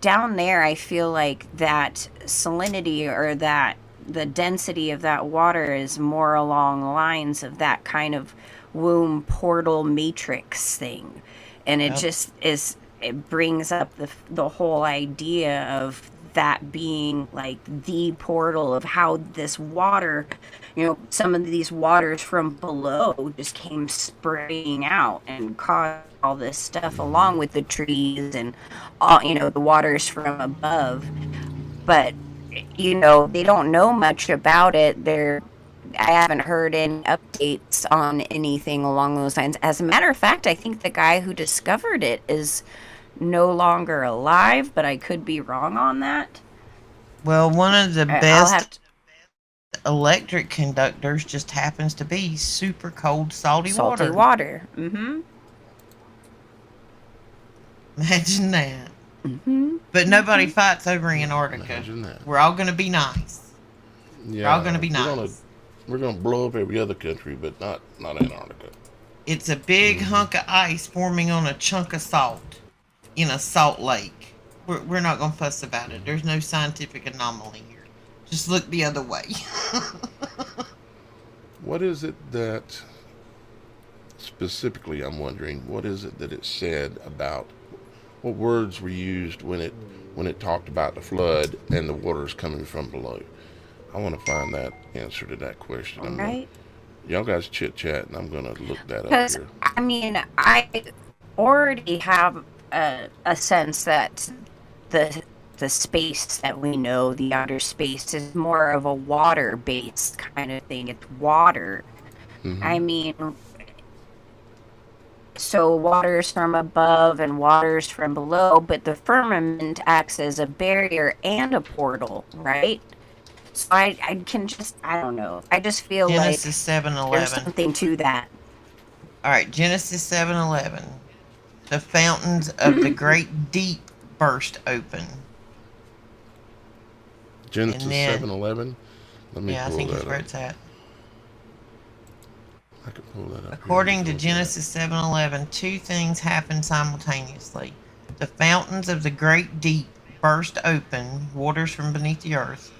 down there I feel like that salinity or that the density of that water is more along the lines of that kind of womb portal matrix thing. And it just is, it brings up the whole idea of that being like the portal of how this water, some of these waters from below just came spraying out and caused all this stuff along with the trees and all, the waters from above. But, they don't know much about it. I haven't heard any updates on anything along those lines. As a matter of fact, I think the guy who discovered it is no longer alive, but I could be wrong on that. Well, one of the I'll have best electric conductors just happens to be super cold, salty salty water. water. Mm-hmm. Imagine that. Mm-hmm. But nobody fights over Antarctica. Imagine that. We're all going to be nice. Yeah, We're all going to be nice. We're gonna blow up every other country, but not Antarctica. It's a big hunk of ice forming on a chunk of salt in a salt lake. We're not going to fuss about it. There's no scientific anomaly here. Just look the other way. What is it that, specifically, I'm wondering, what is it that it said about, what words were used when it talked about the flood and the waters coming from below? I want to find that answer to that question. Right. Y'all guys chit chat, and I'm going to look that up Because, here. I mean, I already have a sense that the space that we know, the outer space, is more of a water-based kind of thing. It's water. Mm-hmm. I mean, so waters from above and waters from below, but the firmament acts as a barrier and a portal, right? So I can just, I don't know. I just feel Genesis like 7:11. there's something to that. All right, Genesis 7:11. The fountains of the great deep burst open. Genesis then- 7:11. Let me Yeah, I pull think that it's where up. it's at. I can pull that up. According here. to Genesis 7:11, two things happen simultaneously. The fountains of the great deep burst open, waters from beneath the earth,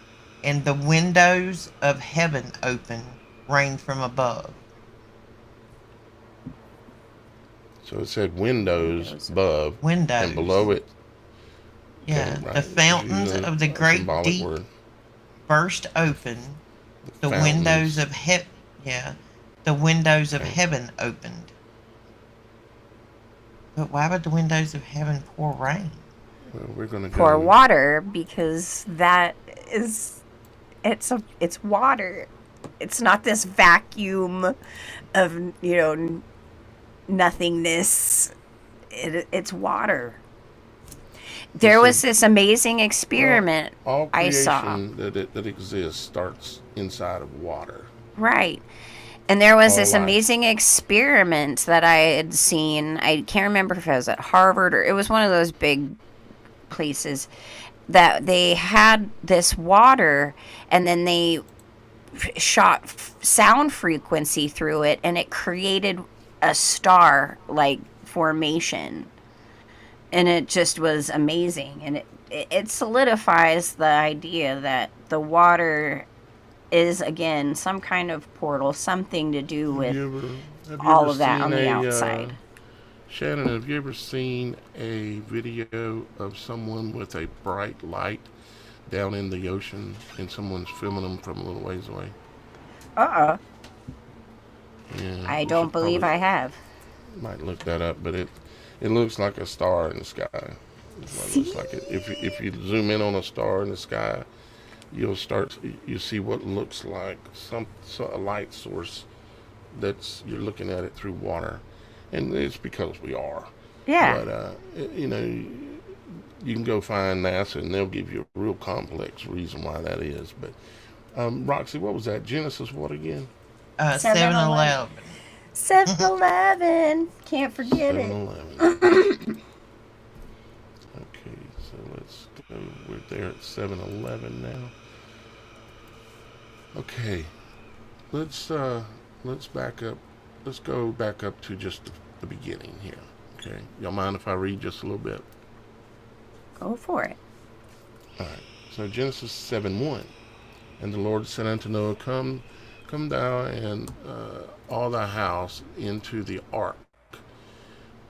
and the windows of heaven open, rain from above. So it said windows above, Windows. and below it. Yeah, okay, right. the fountains Using of the a great symbolic deep word. burst open. The Fountains. windows of the windows of Okay. heaven opened. But why would the windows of heaven pour rain? Well, we're gonna Pour go. water, because that is, it's water. It's not this vacuum of, nothingness. It's water. There was this amazing experiment All I saw. creation that exists starts inside of water. Right. And there was All this life. amazing experiment that I had seen. I can't remember if it was at Harvard or it was one of those big places, that they had this water and then they shot sound frequency through it, and it created a star like formation. And it just was amazing. And it solidifies the idea that the water is, again, some kind of portal, something to do with Have you all ever of that seen on the outside. Shannon, have you ever seen a video of someone with a bright light down in the ocean and someone's filming them from a little ways away? Uh-uh. Yeah, I we don't should believe probably- I have. Might look that up, but it looks like a star in the sky. That's what it looks like. If you zoom in on a star in the sky, you see what looks like a light source you're looking at it through water, and it's because we are. Yeah. But you can go find NASA and they'll give you a real complex reason why that is. But Roxy, what was that? Genesis what again? 7:11. 7-Eleven. Can't forget it. 7-Eleven. Okay, so let's go. We're there at 7-Eleven now. Okay, let's back up. Let's go back up to just the beginning here. Okay, y'all mind if I read just a little bit? Go for it. All right. So Genesis 7:1, and the Lord said unto Noah, Come thou and all thy house into the ark,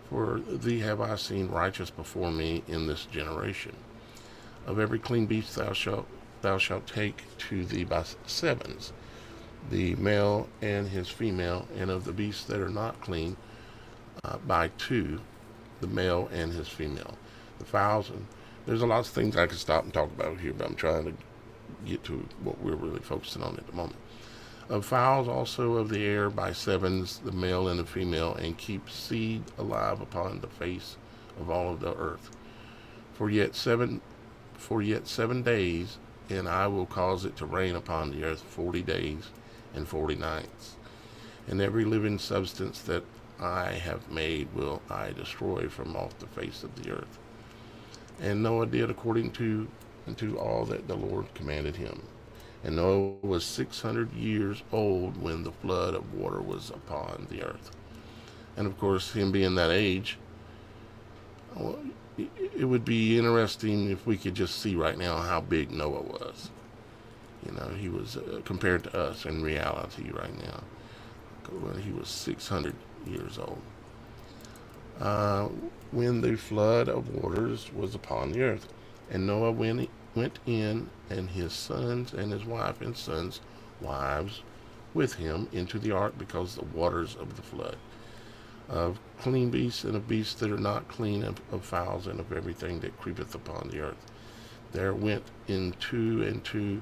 for thee have I seen righteous before me in this generation. Of every clean beast thou shalt take to thee by sevens, the male and his female, and of the beasts that are not clean by two, the male and his female. The fowls, and there's a lot of things I could stop and talk about here, but I'm trying to get to what we're really focusing on at the moment. Of fowls also of the air by sevens, the male and the female, and keep seed alive upon the face of all of the earth. For yet 7 days, and I will cause it to rain upon the earth 40 days and 40 nights. And every living substance that I have made will I destroy from off the face of the earth. And Noah did according to all that the Lord commanded him. And Noah was 600 years old when the flood of water was upon the earth. And of course, him being that age, it would be interesting if we could just see right now how big Noah was. He was compared to us in reality right now. When he was 600 years old. When the flood of waters was upon the earth. And Noah went in, and his sons and his wife and sons' wives with him into the ark, because the waters of the flood, of clean beasts and of beasts that are not clean, of fowls and of everything that creepeth upon the earth. There went unto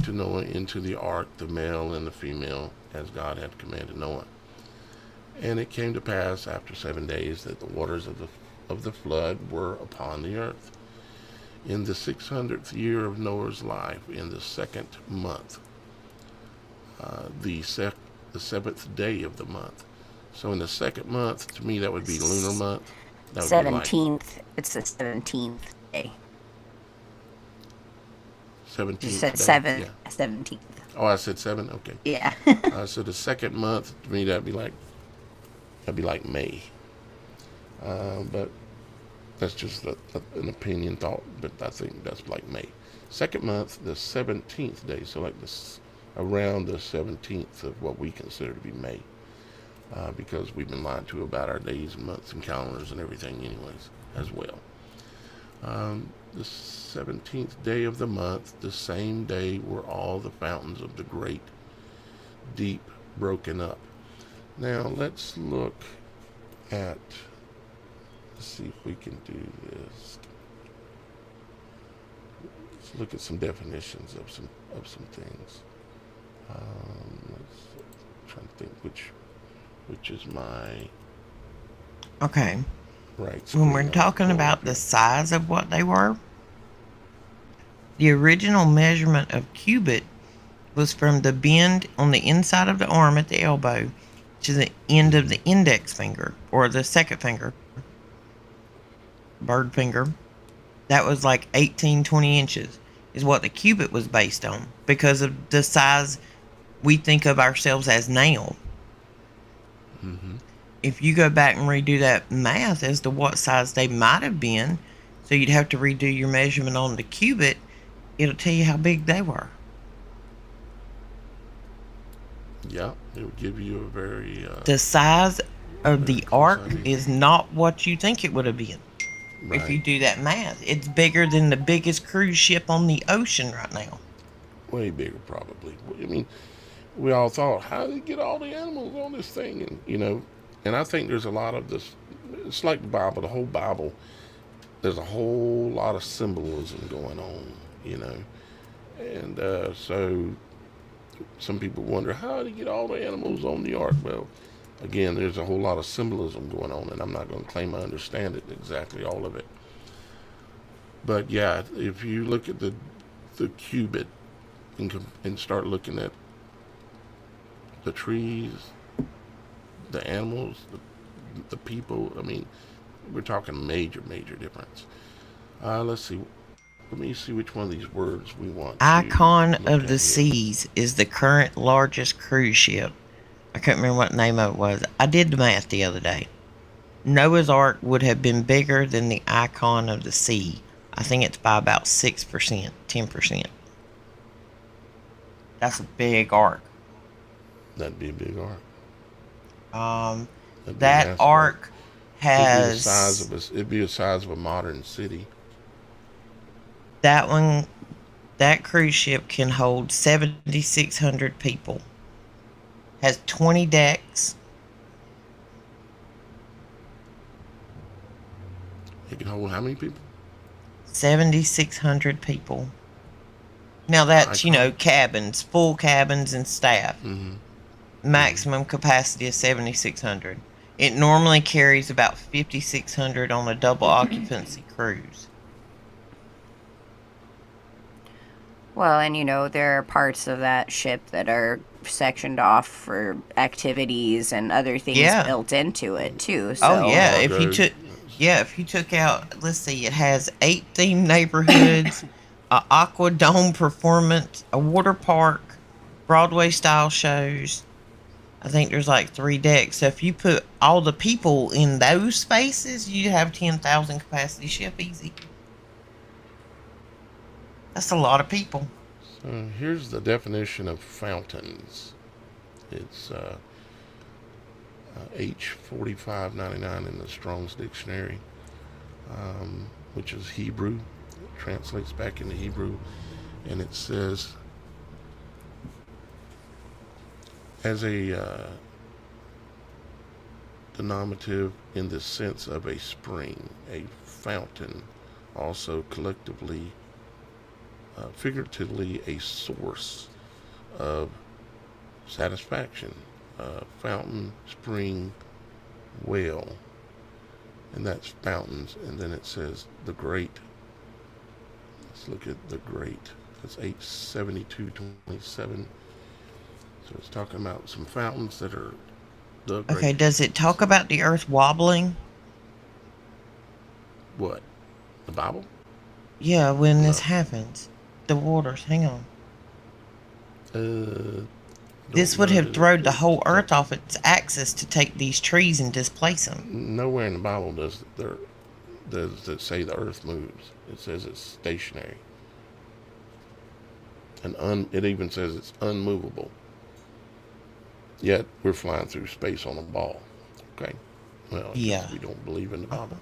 Noah into the ark the male and the female, as God had commanded Noah. And it came to pass after 7 days that the waters of the flood were upon the earth. In the 600th year of Noah's life, in the second month, the seventh day of the month. So in the second month, to me, that would be lunar month. That would 17th. It's the 17th day. 17th You said day? 7th. Yeah. 17th. Oh, I said 7? Okay. Yeah. So the second month, to me, that'd be like May. But that's just an opinion thought, but I think that's like May. Second month, the 17th day, so like this, around the 17th of what we consider to be May, because we've been lied to about our days and months and calendars and everything anyways, as well. The 17th day of the month, the same day, were all the fountains of the great deep broken up. Now, let's look at, let's see if we can do this. Let's look at some definitions of some things. Let's try to think which is my Okay. right. When we're talking about the size of what they were, the original measurement of cubit was from the bend on the inside of the arm at the elbow to the end of the index finger, or the second finger, bird finger. That was like 18-20 inches is what the cubit was based on, because of the size we think of ourselves as now. Mm-hmm. If you go back and redo that math as to what size they might have been, so you'd have to redo your measurement on the cubit, it'll tell you how big they were. Yeah, it would give you a very... the size of the ark idea. is not what you think it would have been. Right. If you do that math, it's bigger than the biggest cruise ship on the ocean right now. Way bigger, probably. I mean, we all thought, how did they get all the animals on this thing? And, and I think there's a lot of this. It's like the Bible, the whole Bible. There's a whole lot of symbolism going on, And so some people wonder, how did he get all the animals on the ark? Well, again, there's a whole lot of symbolism going on, and I'm not going to claim I understand it exactly, all of it. But yeah, if you look at the cubit and start looking at the trees, the animals, the people, I mean, we're talking major difference. Let's see. Let me see which one of these words we want. Icon to look of at the here. Seas is the current largest cruise ship. I can't remember what the name of it was. I did the math the other day. Noah's Ark would have been bigger than the Icon of the Sea. I think it's by about 6%, 10%. That's a big ark. That'd be a big ark. That'd be a That massive ark It'd has... be the size of a modern city. That one, that cruise ship can hold 7,600 people. Has 20 decks. It can hold how many people? 7,600 people. Now that's, Icon. cabins, full cabins and staff. Mm-hmm. Maximum capacity is 7,600. It normally carries about 5,600 on a double occupancy cruise. Well, and there are parts of that ship that are sectioned off for activities and other things Yeah. built into it too. So Oh yeah, Cargo. if you took out, let's see, it has 8 themed neighborhoods, a aqua dome performance, a water park, Broadway style shows. I think there's like 3 decks. So if you put all the people in those spaces, you have 10,000 capacity ship easy. That's a lot of people. So here's the definition of fountains. It's H4599 in the Strong's Dictionary, which is Hebrew. It translates back into Hebrew, and it says, as a denominative in the sense of a spring, a fountain, also collectively, figuratively, a source of satisfaction, fountain, spring, well, and that's fountains. And then it says the great. Let's look at the great. That's 872.27. So it's talking about some fountains that are the great. Okay, does it talk about the earth wobbling? What? The Bible? Yeah, when this No. happens. The waters, hang on. This Don't would know have that thrown the it- whole earth off its axis to take these trees and displace them. Nowhere in the Bible does it say the earth moves. It says it's stationary. And it even says it's unmovable. Yet we're flying through space on a ball. Okay? Well, Yeah. we don't believe in the Bible.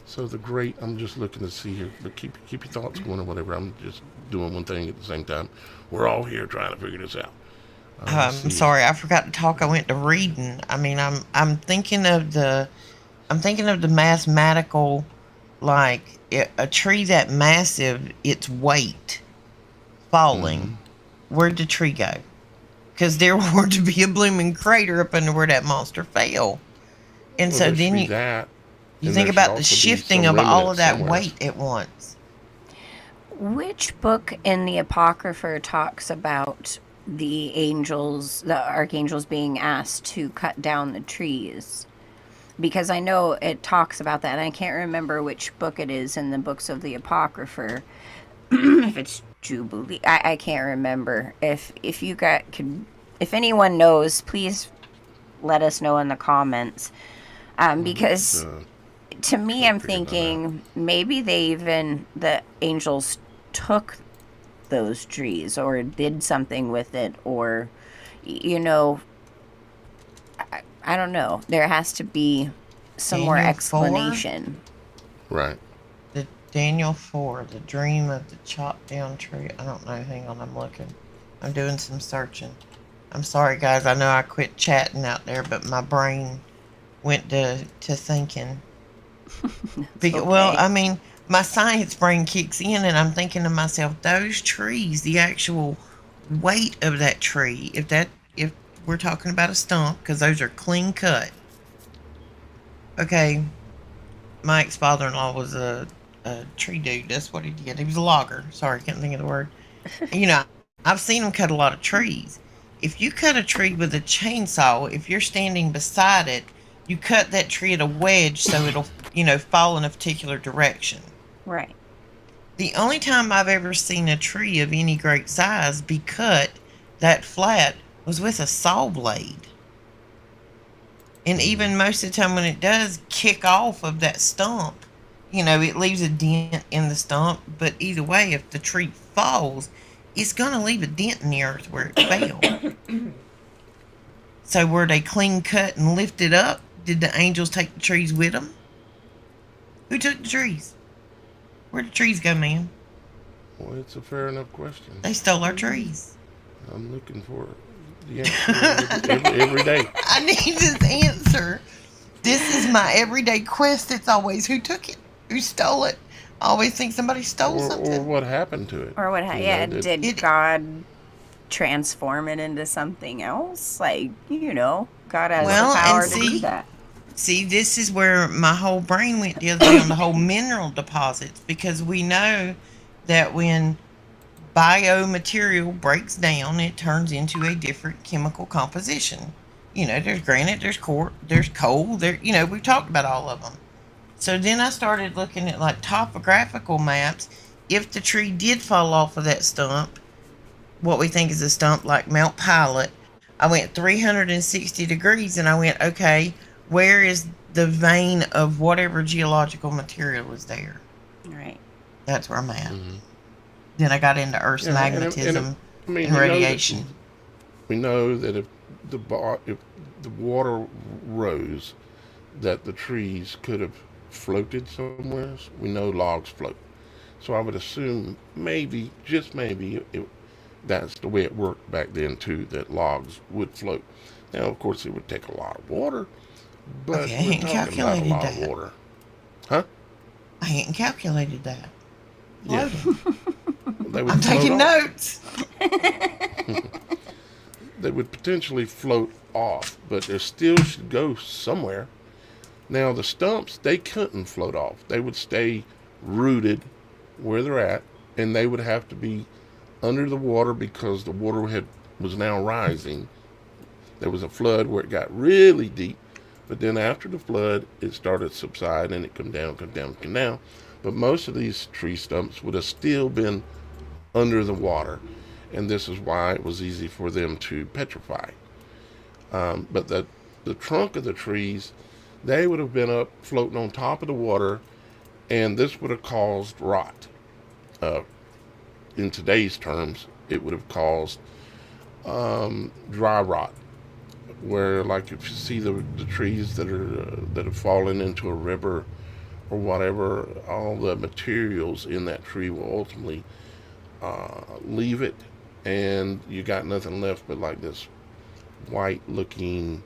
So the great, I'm just looking to see here, but keep your thoughts going or whatever. I'm just doing one thing at the same time. We're all here trying to figure this out. I'm sorry, I forgot to talk. I went to reading. I mean, I'm thinking of the mathematical, like a tree that massive, its weight falling. Where'd the tree go? Because there were to be a blooming crater up under where that monster fell. And Well, so there should then be you that, you and think there should about the also be shifting some of all remnant of that somewhere. weight at once. which book in the Apocrypha talks about the archangels being asked to cut down the trees? Because I know it talks about that, and I can't remember which book it is in the books of the Apocrypha. If it's Jubilee, I can't remember. If you if anyone knows, please let us know in the comments. Because to me, I'm figure that thinking maybe the angels took those trees or did something with it, or I don't know. There has to be some more Daniel 4? explanation. Right. The Daniel 4, the dream of the chopped down tree. I don't know. Hang on, I'm looking. I'm doing some searching. I'm sorry, guys. I know I quit chatting out there, but my brain went to thinking. Well, okay. I mean, my science brain kicks in, and I'm thinking to myself, those trees, the actual weight of that tree, if we're talking about a stump, because those are clean cut. Okay, my ex-father-in-law was a tree dude. That's what he did. He was a logger. Sorry, can't think of the word. I've seen him cut a lot of trees. If you cut a tree with a chainsaw, if you're standing beside it, you cut that tree at a wedge so it'll, fall in a particular direction. Right. The only time I've ever seen a tree of any great size be cut that flat was with a saw blade. And even most of the time when it does kick off of that stump, it leaves a dent in the stump. But either way, if the tree falls, it's going to leave a dent in the earth where it fell. So were they clean cut and lifted up? Did the angels take the trees with them? Who took the trees? Where'd the trees go, man? Well, it's a fair enough question. They stole our trees. I'm looking for the answer every day. I need this answer. This is my everyday quest. It's always who took it, who stole it, I always think somebody stole or something. what happened to it. Or what? Yeah, That did God transform it into something else? Like, God has the Well, and power to do that. see, this is where my whole brain went the other day on the whole mineral deposits, because we know that when biomaterial breaks down, it turns into a different chemical composition. There's granite, there's there's coal, we've talked about all of them. So then I started looking at like topographical maps. If the tree did fall off of that stump, what we think is a stump like Mount Pilot, I went 360 degrees and I went, okay, where is the vein of whatever geological material is there? Right. That's where I'm at. Then I got into Earth's magnetism and radiation. We know that if the water rose, that the trees could have floated somewhere. We know logs float. So I would assume maybe, just maybe, that's the way it worked back then too, that logs would float. Now, of course, it would take a lot of water, but Okay, I we're hadn't talking about a calculated lot of that. water. Huh? I hadn't calculated that. Yeah. They would I'm taking float notes. they would potentially float off, but they still should go somewhere. Now, the stumps, they couldn't float off. They would stay rooted where they're at, and they would have to be under the water because the water was now rising. There was a flood where it got really deep, but then after the flood, it started subsiding and it come down, come down, come down. But most of these tree stumps would have still been under the water, and this is why it was easy for them to petrify. But the trunk of the trees, they would have been up floating on top of the water, and this would have caused rot. In today's terms, it would have caused dry rot, where like if you see the trees that have fallen into a river or whatever, all the materials in that tree will ultimately leave it, and you got nothing left but like this white looking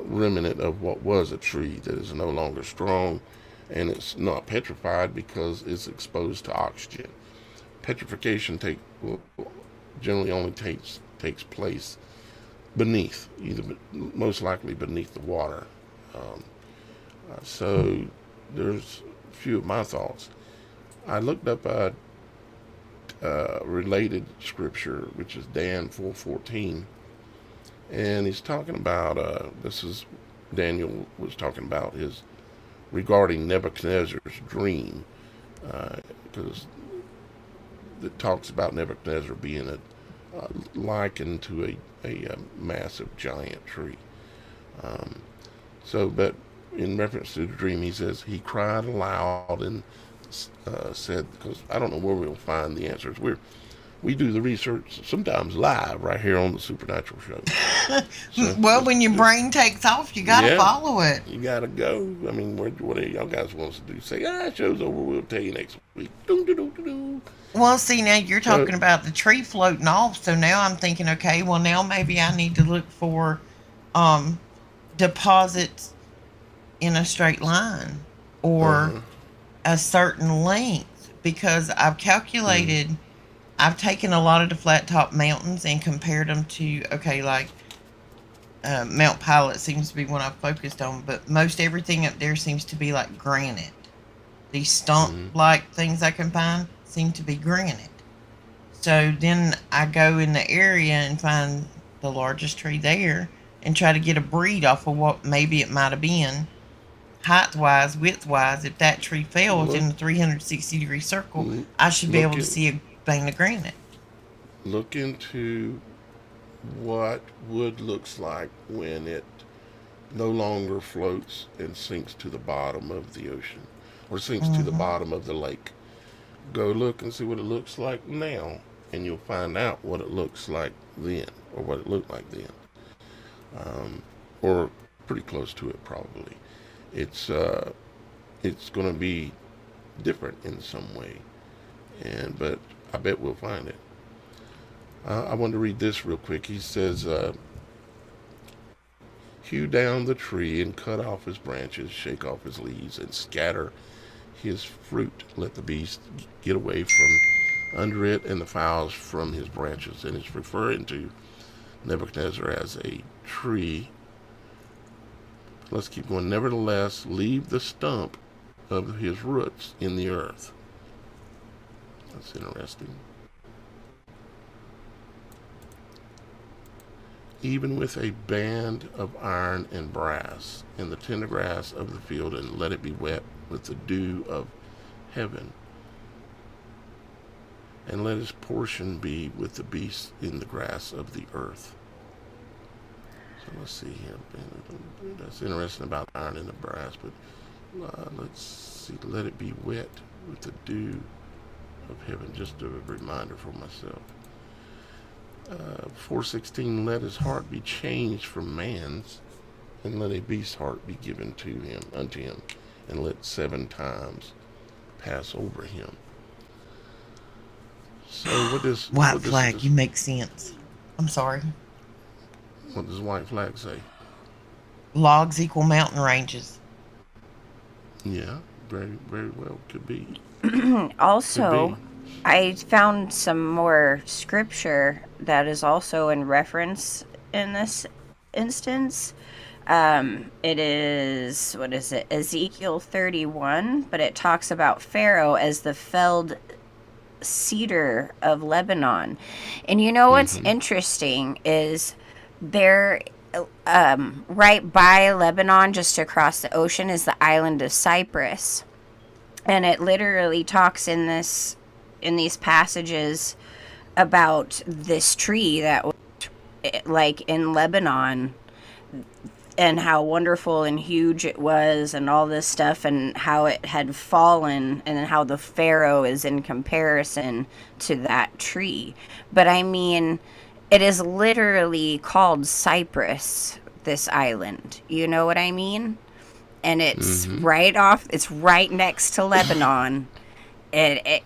remnant of what was a tree that is no longer strong, and it's not petrified because it's exposed to oxygen. Petrification generally only takes place beneath, most likely beneath the water. So there's a few of my thoughts. I looked up a related scripture, which is Dan 4:14, and he's talking about this is Daniel was talking about his regarding Nebuchadnezzar's dream, because it talks about Nebuchadnezzar being likened to a massive giant tree. But in reference to the dream, he says he cried aloud and said, because I don't know where we'll find the answers. We do the research sometimes live right here on the Supernatural Show. So, well, when your brain takes off, you got to follow it. You got to go. I mean, what do y'all guys want us to do? Say, show's over, we'll tell you next week. Well, see, now you're talking about the tree floating off, so now I'm thinking, okay, well, now maybe I need to look for deposits in a straight line or a certain length, because I've calculated, I've taken a lot of the flat top mountains and compared them to, okay, like Mount Pilot seems to be one I've focused on, but most everything up there seems to be like granite. These stump-like things I can find seem to be granite. So then I go in the area and find the largest tree there and try to get a breed off of what maybe it might have been, height-wise, width-wise. If that tree fell within the 360-degree circle, I should be able to see a vein of granite. Look into what wood looks like when it no longer floats and sinks to the bottom of the ocean or sinks to the bottom of the lake. Go look and see what it looks like now, and you'll find out what it looks like then, or what it looked like then, or pretty close to it probably. It's going to be different in some way, but I bet we'll find it. I want to read this real quick. He says, hew down the tree and cut off his branches, shake off his leaves, and scatter his fruit. Let the beast get away from under it, and the fowls from his branches. And it's referring to Nebuchadnezzar as a tree. Let's keep going. Nevertheless, leave the stump of his roots in the earth. That's interesting. Even with a band of iron and brass, in the tender grass of the field, and let it be wet with the dew of heaven. And let his portion be with the beasts in the grass of the earth. So let's see here. That's interesting about iron and the brass, but let's see. Let it be wet with the dew of heaven. Just a reminder for myself. 4:16. Let his heart be changed from man's, and let a beast's heart be given to him unto him, and let 7 times pass over him. So what does White flag, you make sense. I'm sorry. What does white flag say? Logs equal mountain ranges. Yeah, very, very well could be. Also, Could be. I found some more scripture that is also in reference in this instance. It is, what is it, Ezekiel 31, but it talks about Pharaoh as the felled cedar of Lebanon. And you know what's interesting is there, right by Lebanon, just across the ocean, is the island of Cyprus. And it literally talks in these passages about this tree that was like in Lebanon, and how wonderful and huge it was, and all this stuff, and how it had fallen, and how the Pharaoh is in comparison to that tree. But I mean, it is literally called Cyprus, this island. You know what I mean? And it's it's right next to Lebanon. It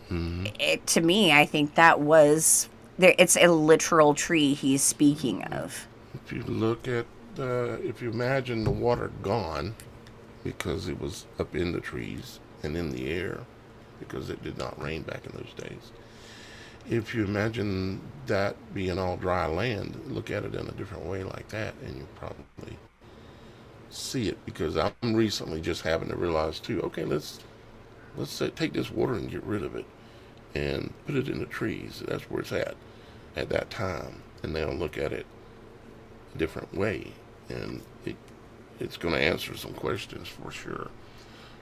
to me, I think that was there. It's a literal tree he's speaking of. If you look at, if you imagine the water gone, because it was up in the trees and in the air, because it did not rain back in those days. If you imagine that being all dry land, look at it in a different way like that, and you probably see it. Because I'm recently just having to realize too. Okay, let's take this water and get rid of it, and put it in the trees. That's where it's at that time, and they'll look at it a different way, and it's going to answer some questions for sure.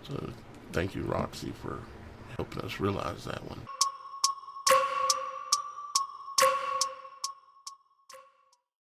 So thank you, Roxy, for helping us realize that one.